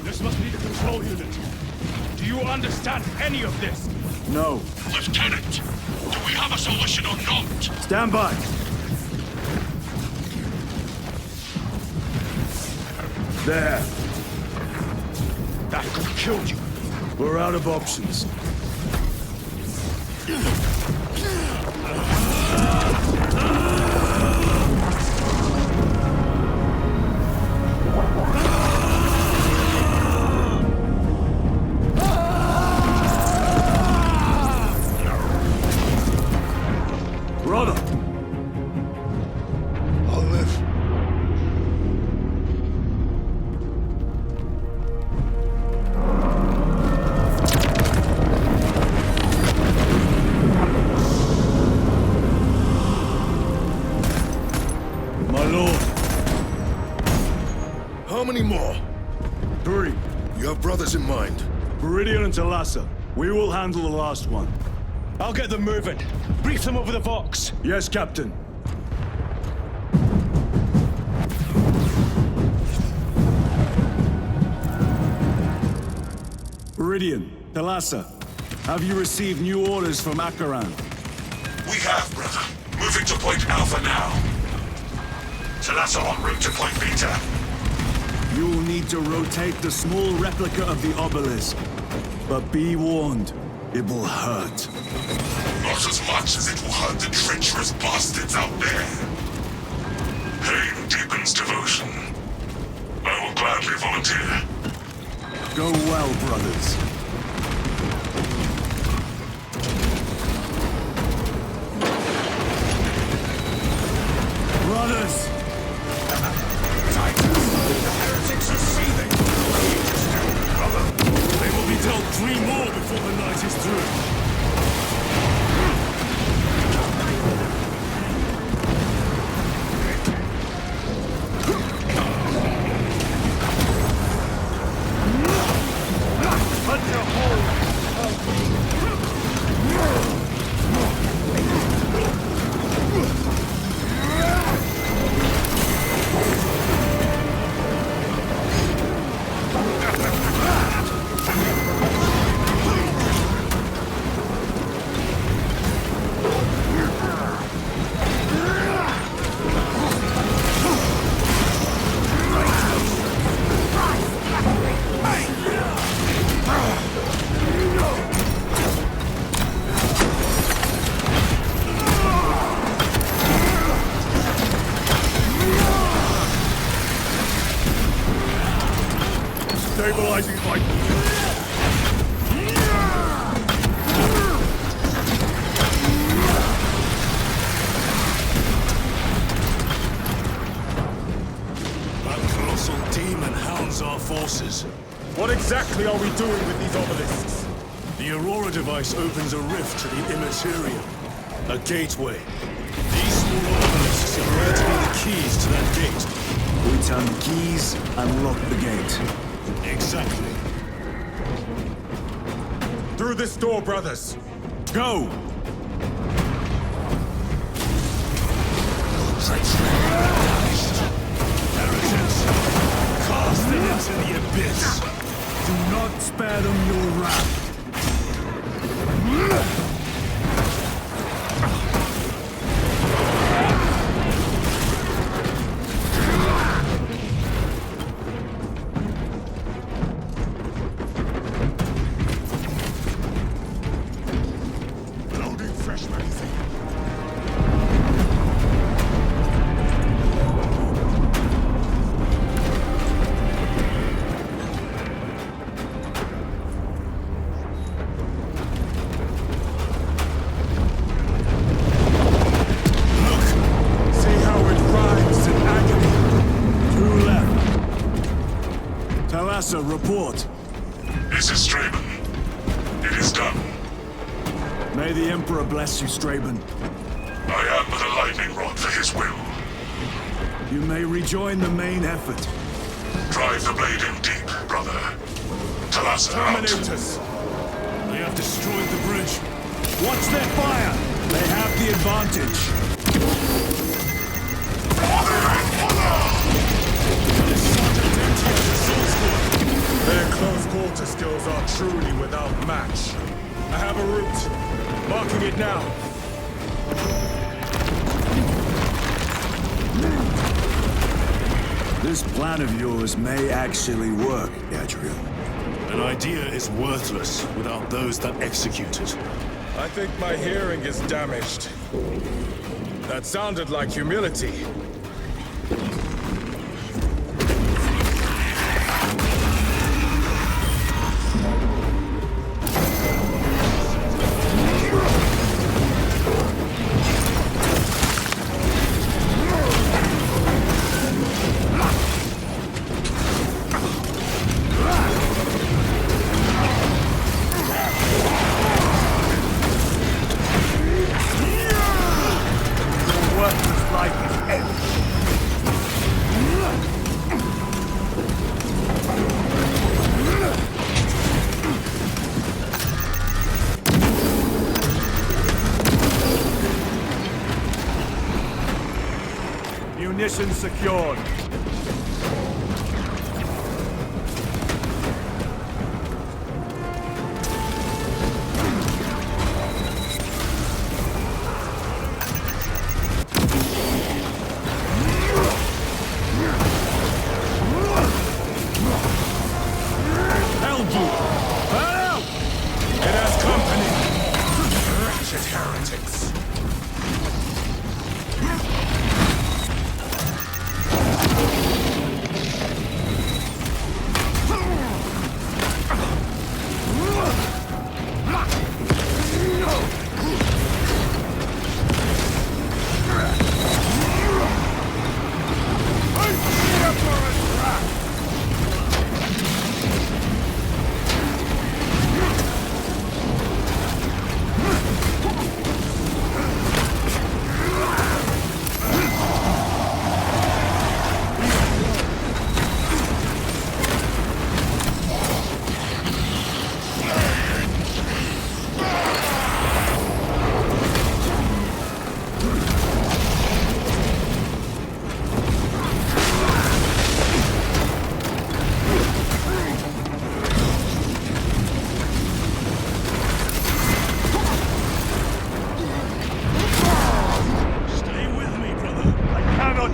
This must be the control unit. Do you understand any of this? No. Lieutenant, do we have a solution or not? Stand by! There. That could kill you. We're out of options. Brother! I'll live. How many more? 3. You have brothers in mind? Viridian and Talassa. We will handle the last one. I'll get them moving. Brief them over the Vox. Yes, Captain. Viridian, Talassa, have you received new orders from Akaran? We have, brother. Moving to Point Alpha now. Talassa en route to Point Beta. You'll need to rotate the small replica of the obelisk. But be warned, it will hurt. Not as much as it will hurt the treacherous bastards out there. Pain deepens devotion. I will gladly volunteer. Go well, brothers. Brothers! Titus, the heretics are seething. Brother, They will be dealt 3 more before the night is through. Stabilizing my... That colossal demon hounds our forces. What exactly are we doing with these obelisks? The Aurora device opens a rift to the immaterial. A gateway. These small obelisks appear to be the keys to that gate. We turn the keys and lock the gate. Exactly. Through this door, brothers. Go! Heretics, cast them into the abyss. Do not spare them your wrath. Loading fresh magazine. See how it writhes in agony. Two left. Talassa, report. This is Straben. It is done. May the Emperor bless you, Straben. I am but a lightning rod for his will. You may rejoin the main effort. Drive the blade in deep, brother. Talassa out. Terminators. They have destroyed the bridge. Watch their fire! They have the advantage. Their close quarter skills are truly without match. I have a route. Marking it now. This plan of yours may actually work, Gadriel. An idea is worthless without those that execute it. I think my hearing is damaged. That sounded like humility. Worthless life is end. Munitions secured. It has company. Wretched heretics.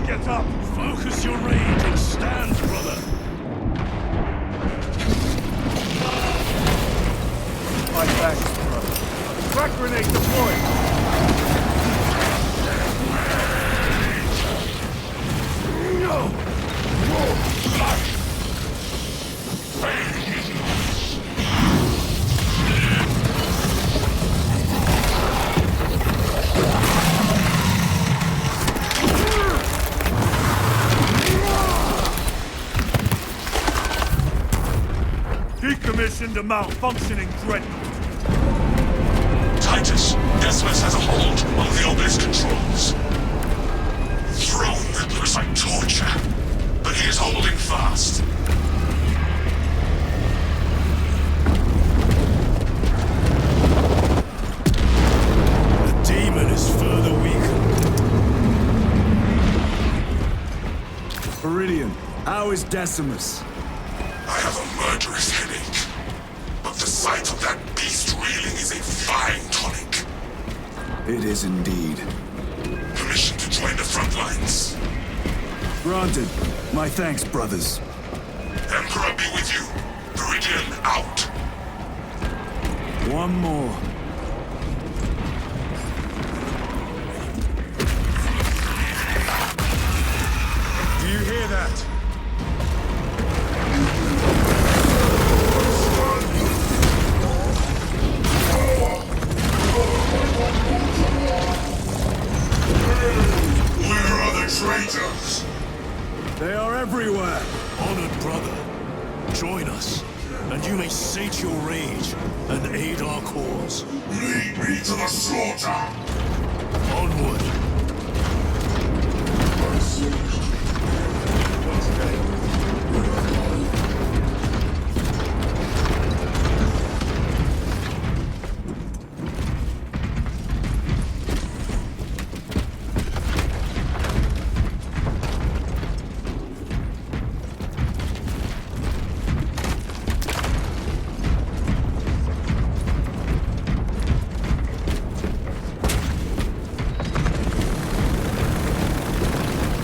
Get up! Focus your rage and stand, brother. My thanks, brother. Crack grenade deployed! No! commissioned a malfunctioning dreadnought. Titus, Decimus has a hold on the obelisk controls. Throne that looks like torture, but he is holding fast. The demon is further weakened. Viridian, how is Decimus? I have a murderous headache, but the sight of that beast reeling is a fine tonic. It is indeed. Permission to join the front lines. Granted. My thanks, brothers. Emperor be with you. Viridian out. One more. Do you hear that? Where are the traitors? They are everywhere. Honored brother, join us, and you may sate your rage and aid our cause. Lead me to the slaughter! Onward!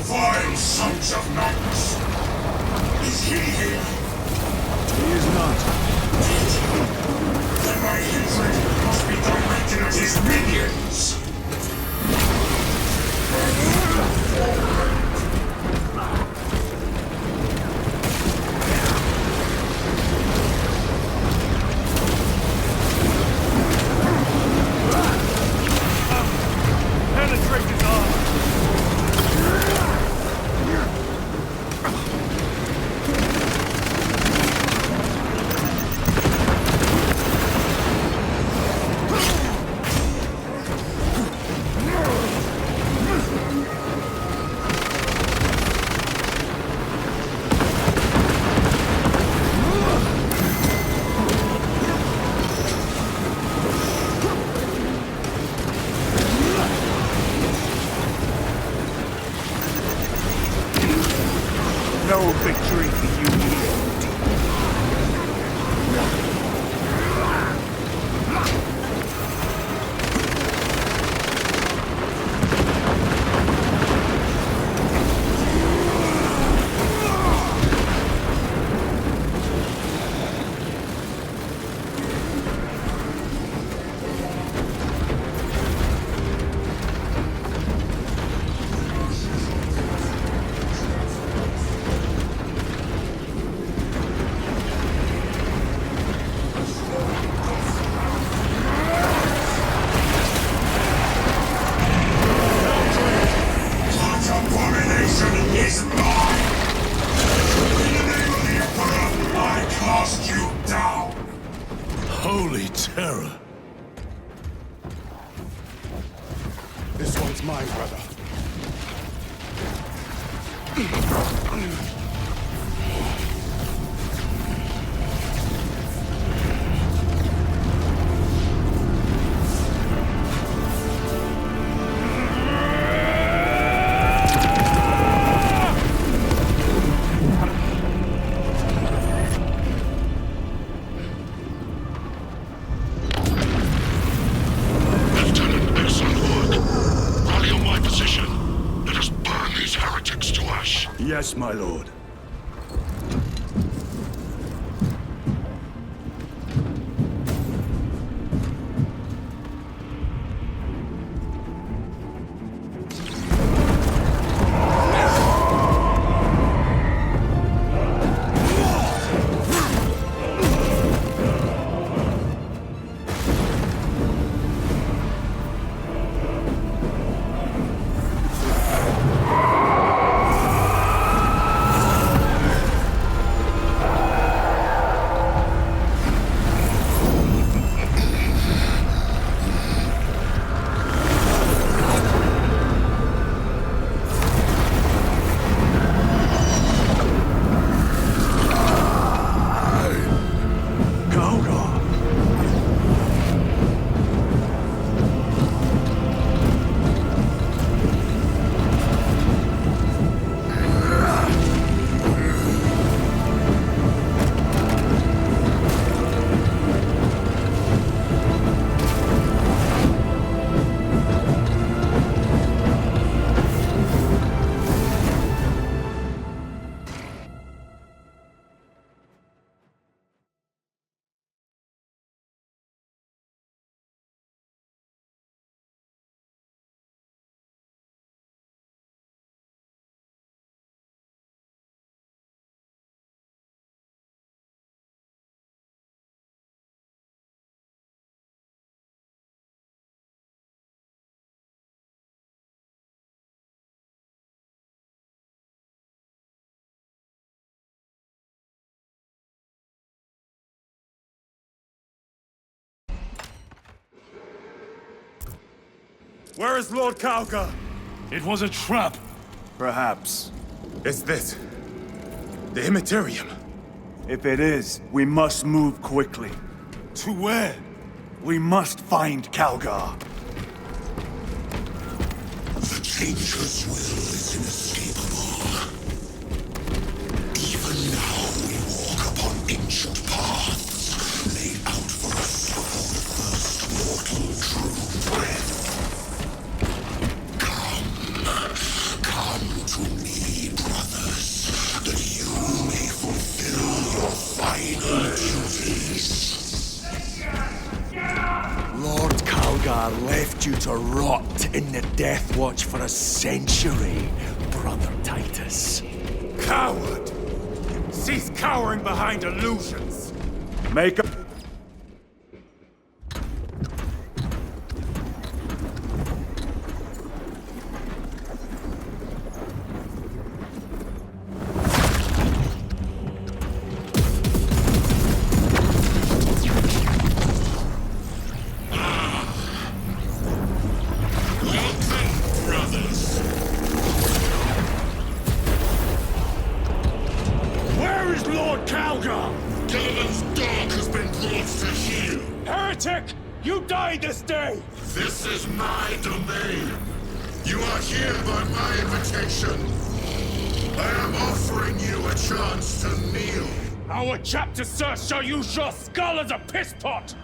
Vile sons of knights! Is he here? He is not. Then my hatred must be directed at his minions! Penetrate his armor. No victory for you here. That abomination is mine! In the name of the Emperor, I cast you down! Holy terror! This one's mine, brother. Lieutenant Eisenberg, rally on my position. Let us burn these heretics to ash. Yes, my lord. Where is Lord Calgar? It was a trap. Perhaps. Is this the Immaterium? If it is, we must move quickly. To where? We must find Calgar. The Changer's will is inescapable. Even now we walk upon ancient paths, laid out for us before the first mortal drew breath. Come to me, brothers, that you may fulfill your final duties. Lord Calgar left you to rot in the Death Watch for a century, Brother Titus. Coward! Cease cowering behind illusions! Make a... This is my domain. You are here by my invitation. I am offering you a chance to kneel. Our chapter, sir, shall use your skull as a piss pot!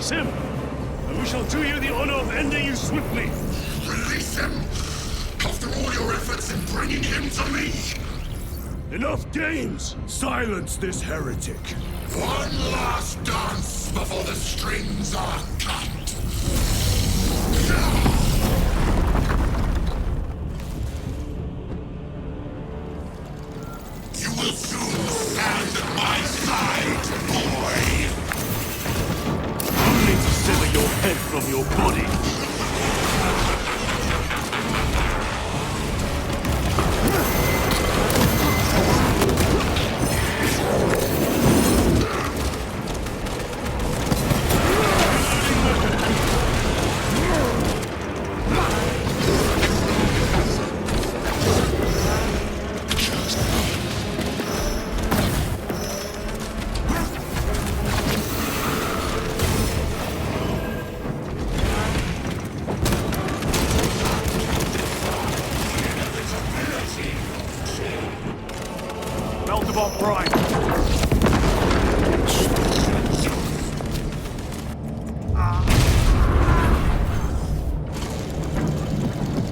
Him! And we shall do you the honor of ending you swiftly! Release him! After all your efforts in bringing him to me! Enough games! Silence this heretic! One last dance before the strings are cut! You will soon stand at my side, boy! Only to sever your head from your body!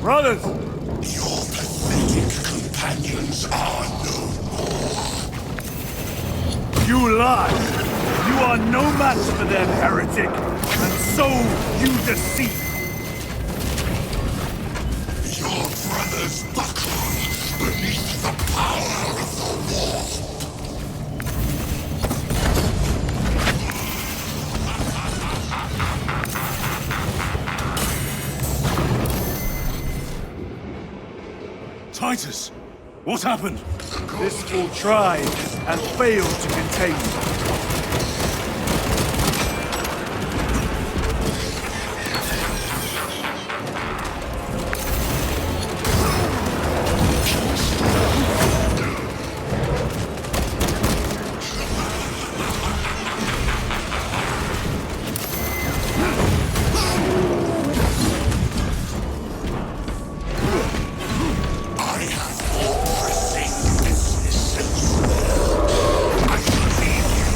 Brothers! Your pathetic companions are no more. You lie! You are no match for them, heretic! And so you deceive! Your brothers buckle beneath the power of the warp! Titus! What happened? This fool tried and failed to contain me. I have all the same business as you. I shall leave you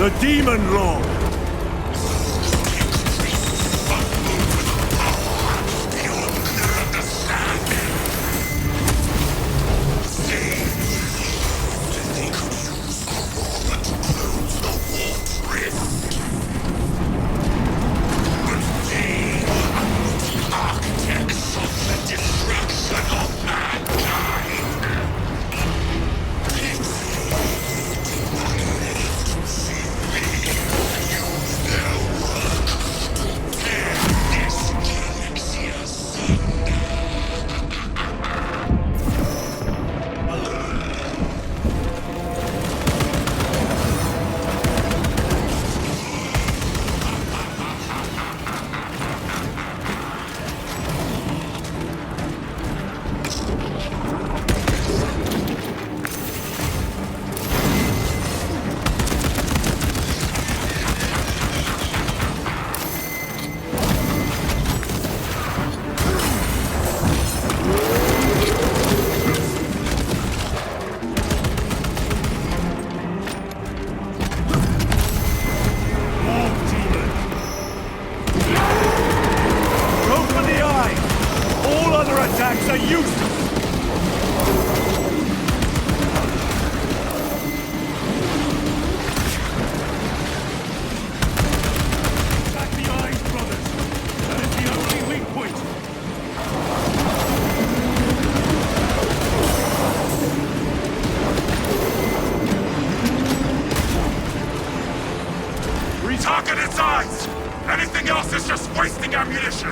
The Demon Lord! Target its eyes! Anything else is just wasting ammunition!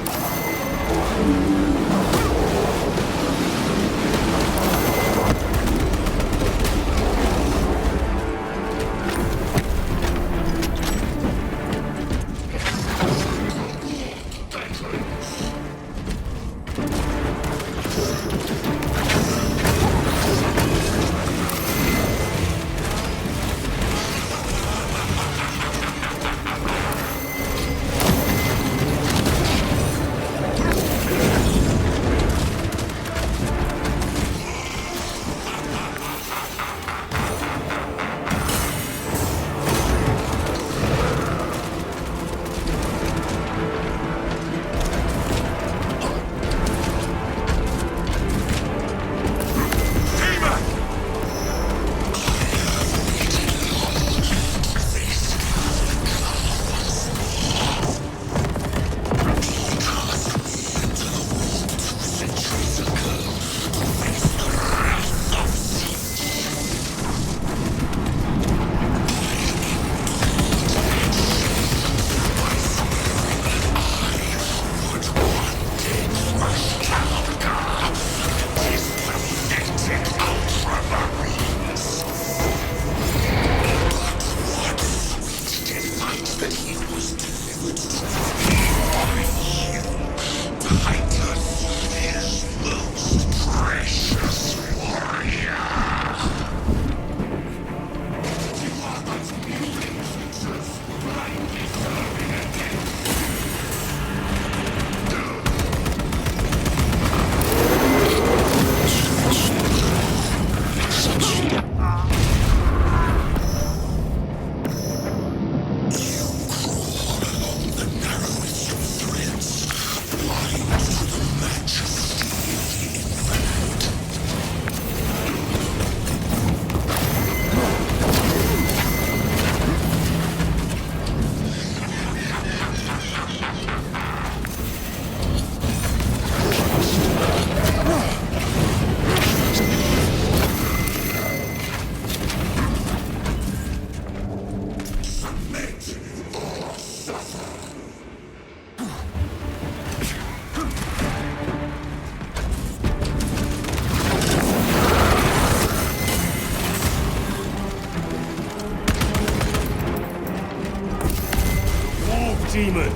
Demon!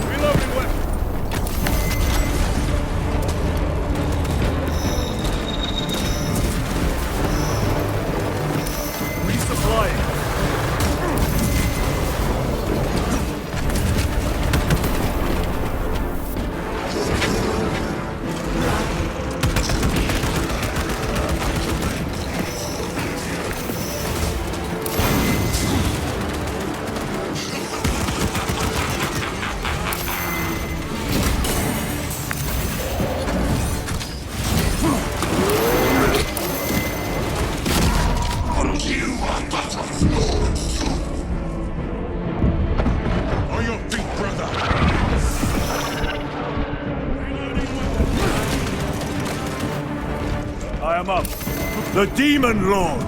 Reloading weapon! Resupplying! I am up. The Demon Lord!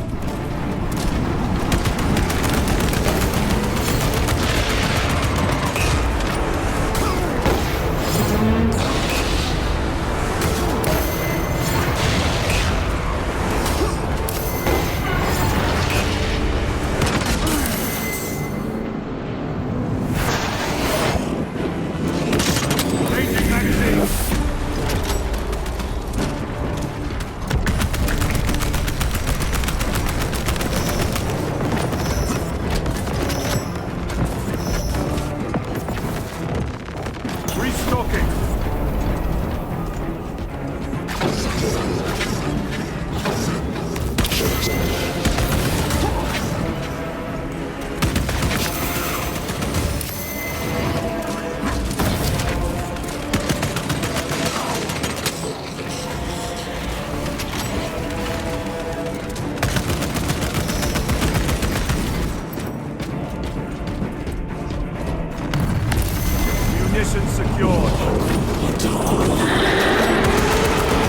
Munitions secured.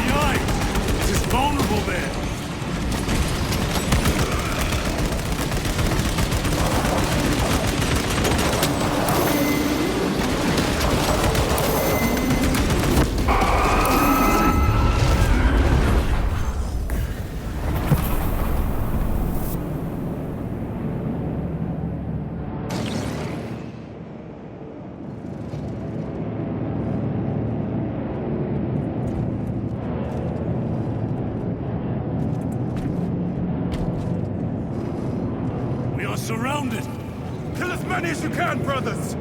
Behind! It is vulnerable there! Surrounded! Kill as many as you can, brothers!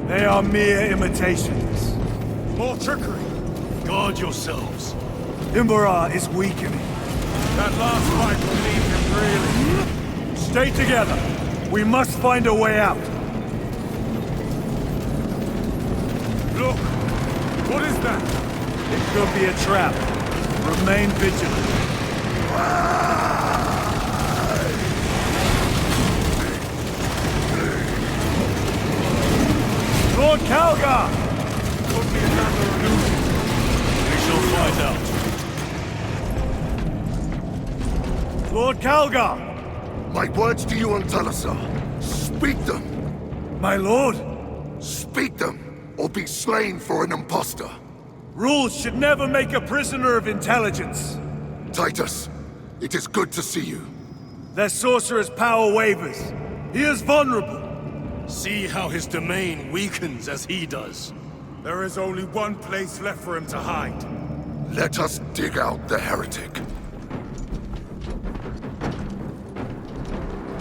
They are mere imitations. More trickery. Guard yourselves. Imbara is weakening. That last fight will leave him really. Stay together. We must find a way out. Look! What is that? It could be a trap. Remain vigilant. Lord Calgar! Could be another illusion. We shall find out. Lord Calgar! My words to you on Talasar. Speak them! My lord? Speak them, or be slain for an impostor. Rules should never make a prisoner of intelligence. Titus, it is good to see you. Their sorcerer's power wavers. He is vulnerable. See how his domain weakens as he does. There is only one place left for him to hide. Let us dig out the heretic.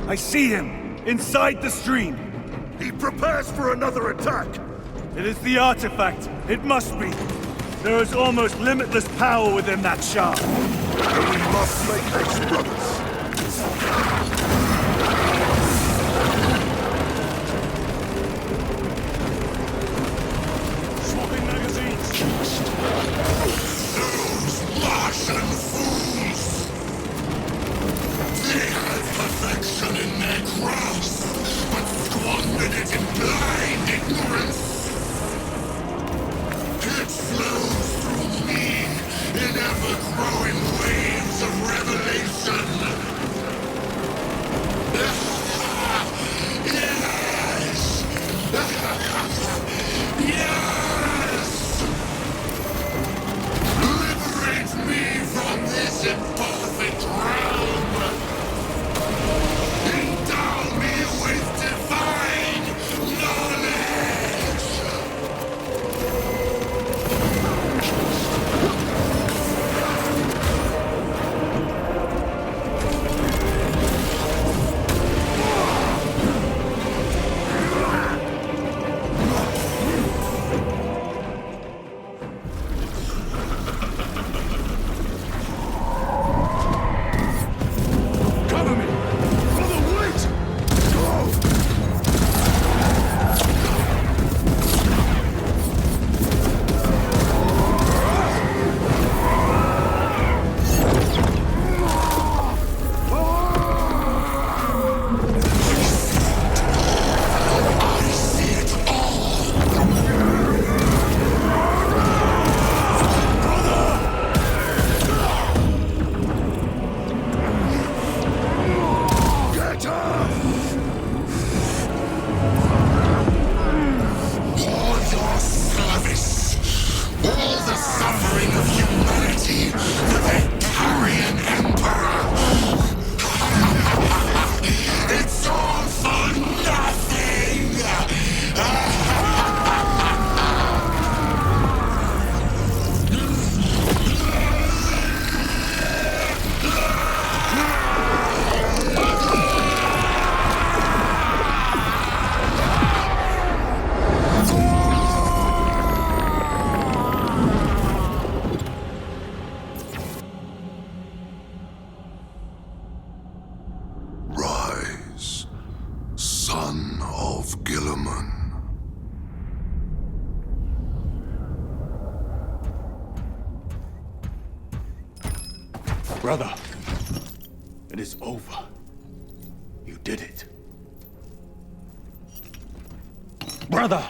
I see him, inside the stream. He prepares for another attack. It is the artifact. It must be. There is almost limitless power within that shard. And we must make haste, brothers. Martian fools! They had perfection in their grasp, but squandered it in blind ignorance. It flows through me in ever-growing waves of revelation. Brother, it is over. You did it. Brother!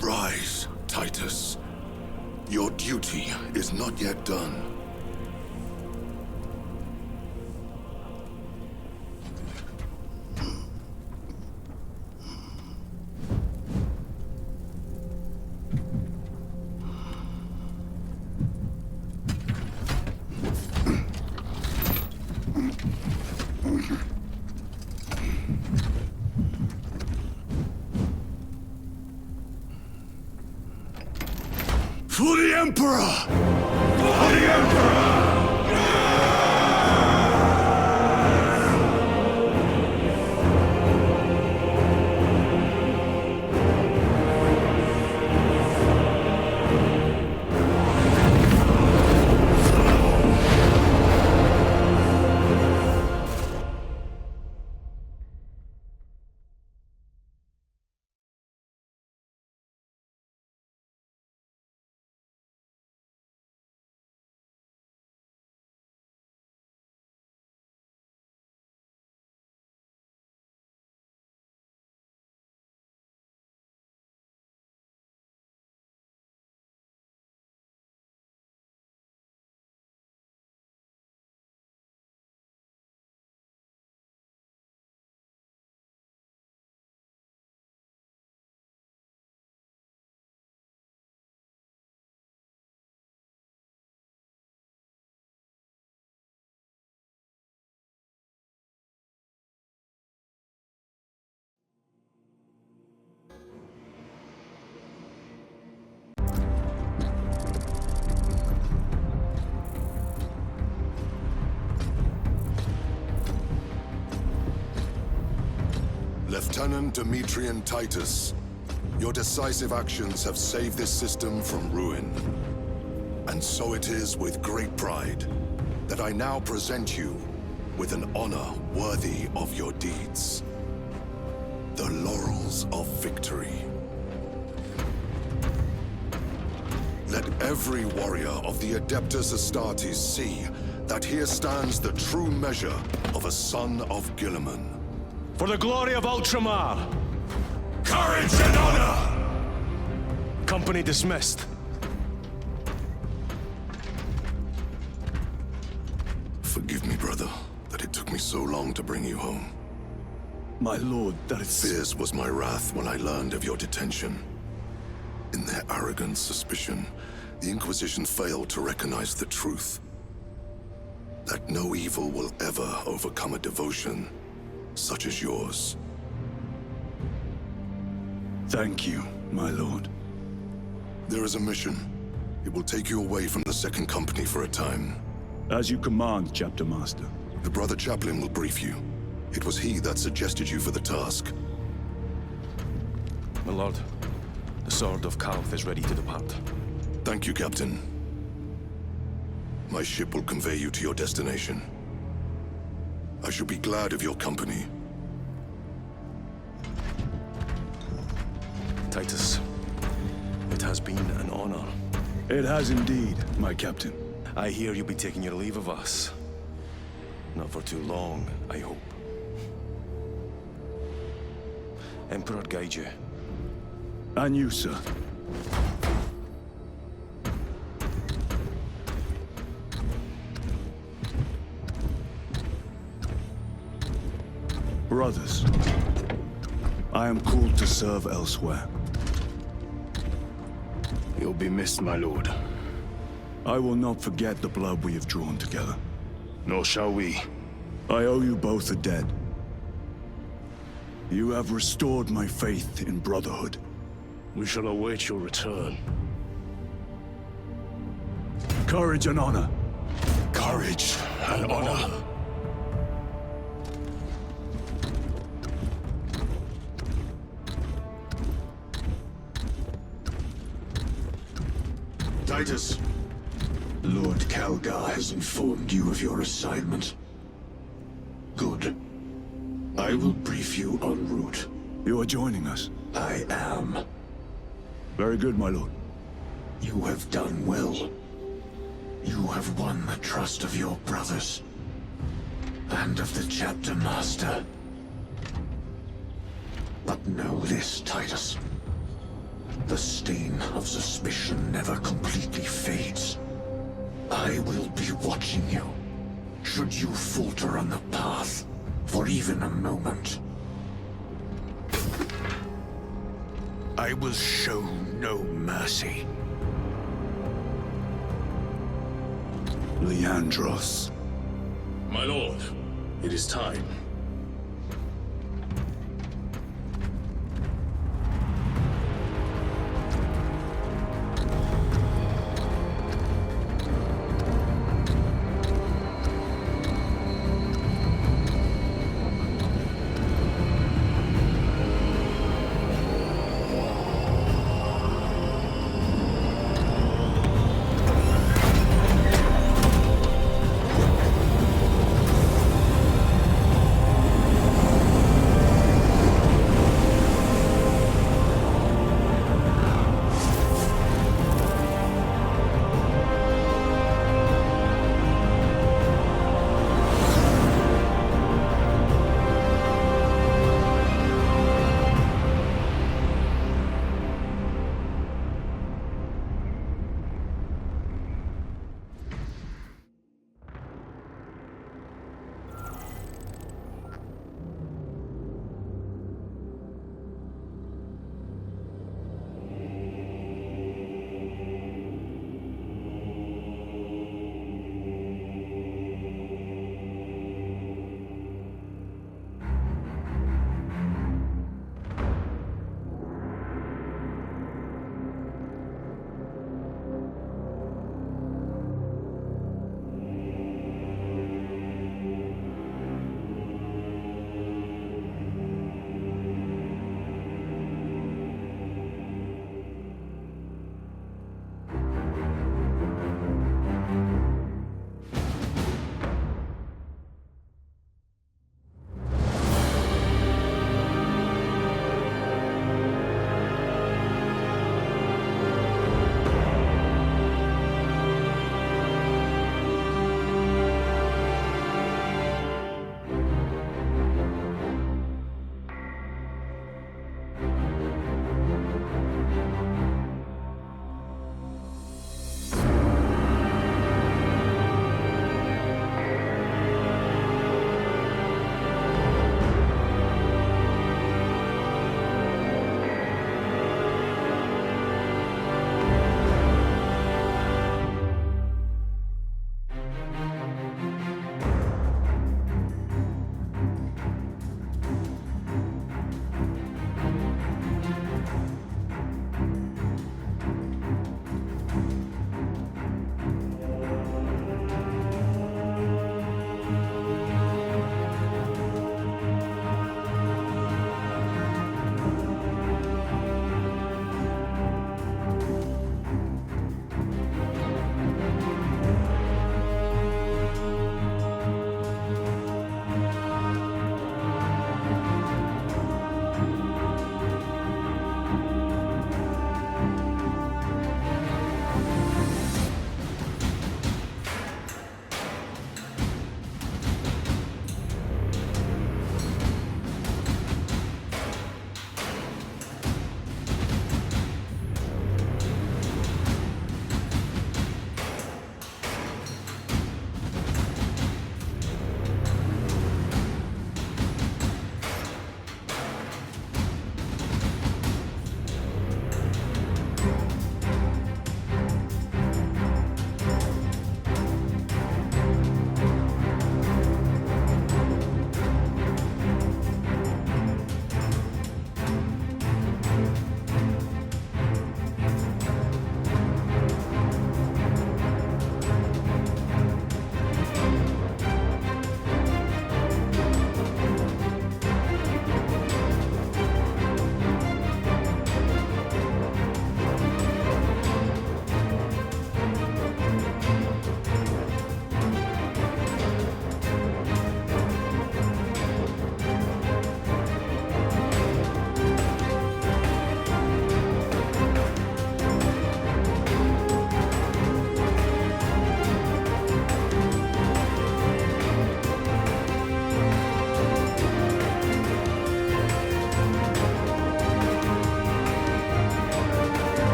Rise, Titus. Your duty is not yet done. For the Emperor! For the Emperor! Lieutenant Demetrian Titus, your decisive actions have saved this system from ruin. And so it is with great pride that I now present you with an honor worthy of your deeds. The Laurels of Victory. Let every warrior of the Adeptus Astartes see that here stands the true measure of a son of Guilliman. For the glory of Ultramar! Courage and honor! Company dismissed. Forgive me, brother, that it took me so long to bring you home. My lord, that is... Fierce was my wrath when I learned of your detention. In their arrogant suspicion, the Inquisition failed to recognize the truth. That no evil will ever overcome a devotion such as yours. Thank you, my lord. There is a mission. It will take you away from the Second Company for a time. As you command, Chapter Master. The Brother Chaplain will brief you. It was he that suggested you for the task. My lord, the Sword of Kalth is ready to depart. Thank you, Captain. My ship will convey you to your destination. I shall be glad of your company. Titus, it has been an honor. It has indeed, my captain. I hear you'll be taking your leave of us. Not for too long, I hope. Emperor guide you. And you, sir. Brothers, I am called to serve elsewhere. You'll be missed, my lord. I will not forget the blood we have drawn together. Nor shall we. I owe you both a debt. You have restored my faith in brotherhood. We shall await your return. Courage and honor. Courage and honor. Titus, Lord Calgar has informed you of your assignment. Good. I will brief you en route. You are joining us? I am. Very good, my lord. You have done well. You have won the trust of your brothers. And of the chapter master. But know this, Titus. The stain of suspicion never completely fades. I will be watching you. Should you falter on the path, for even a moment. I will show no mercy. Leandros. My lord, it is time.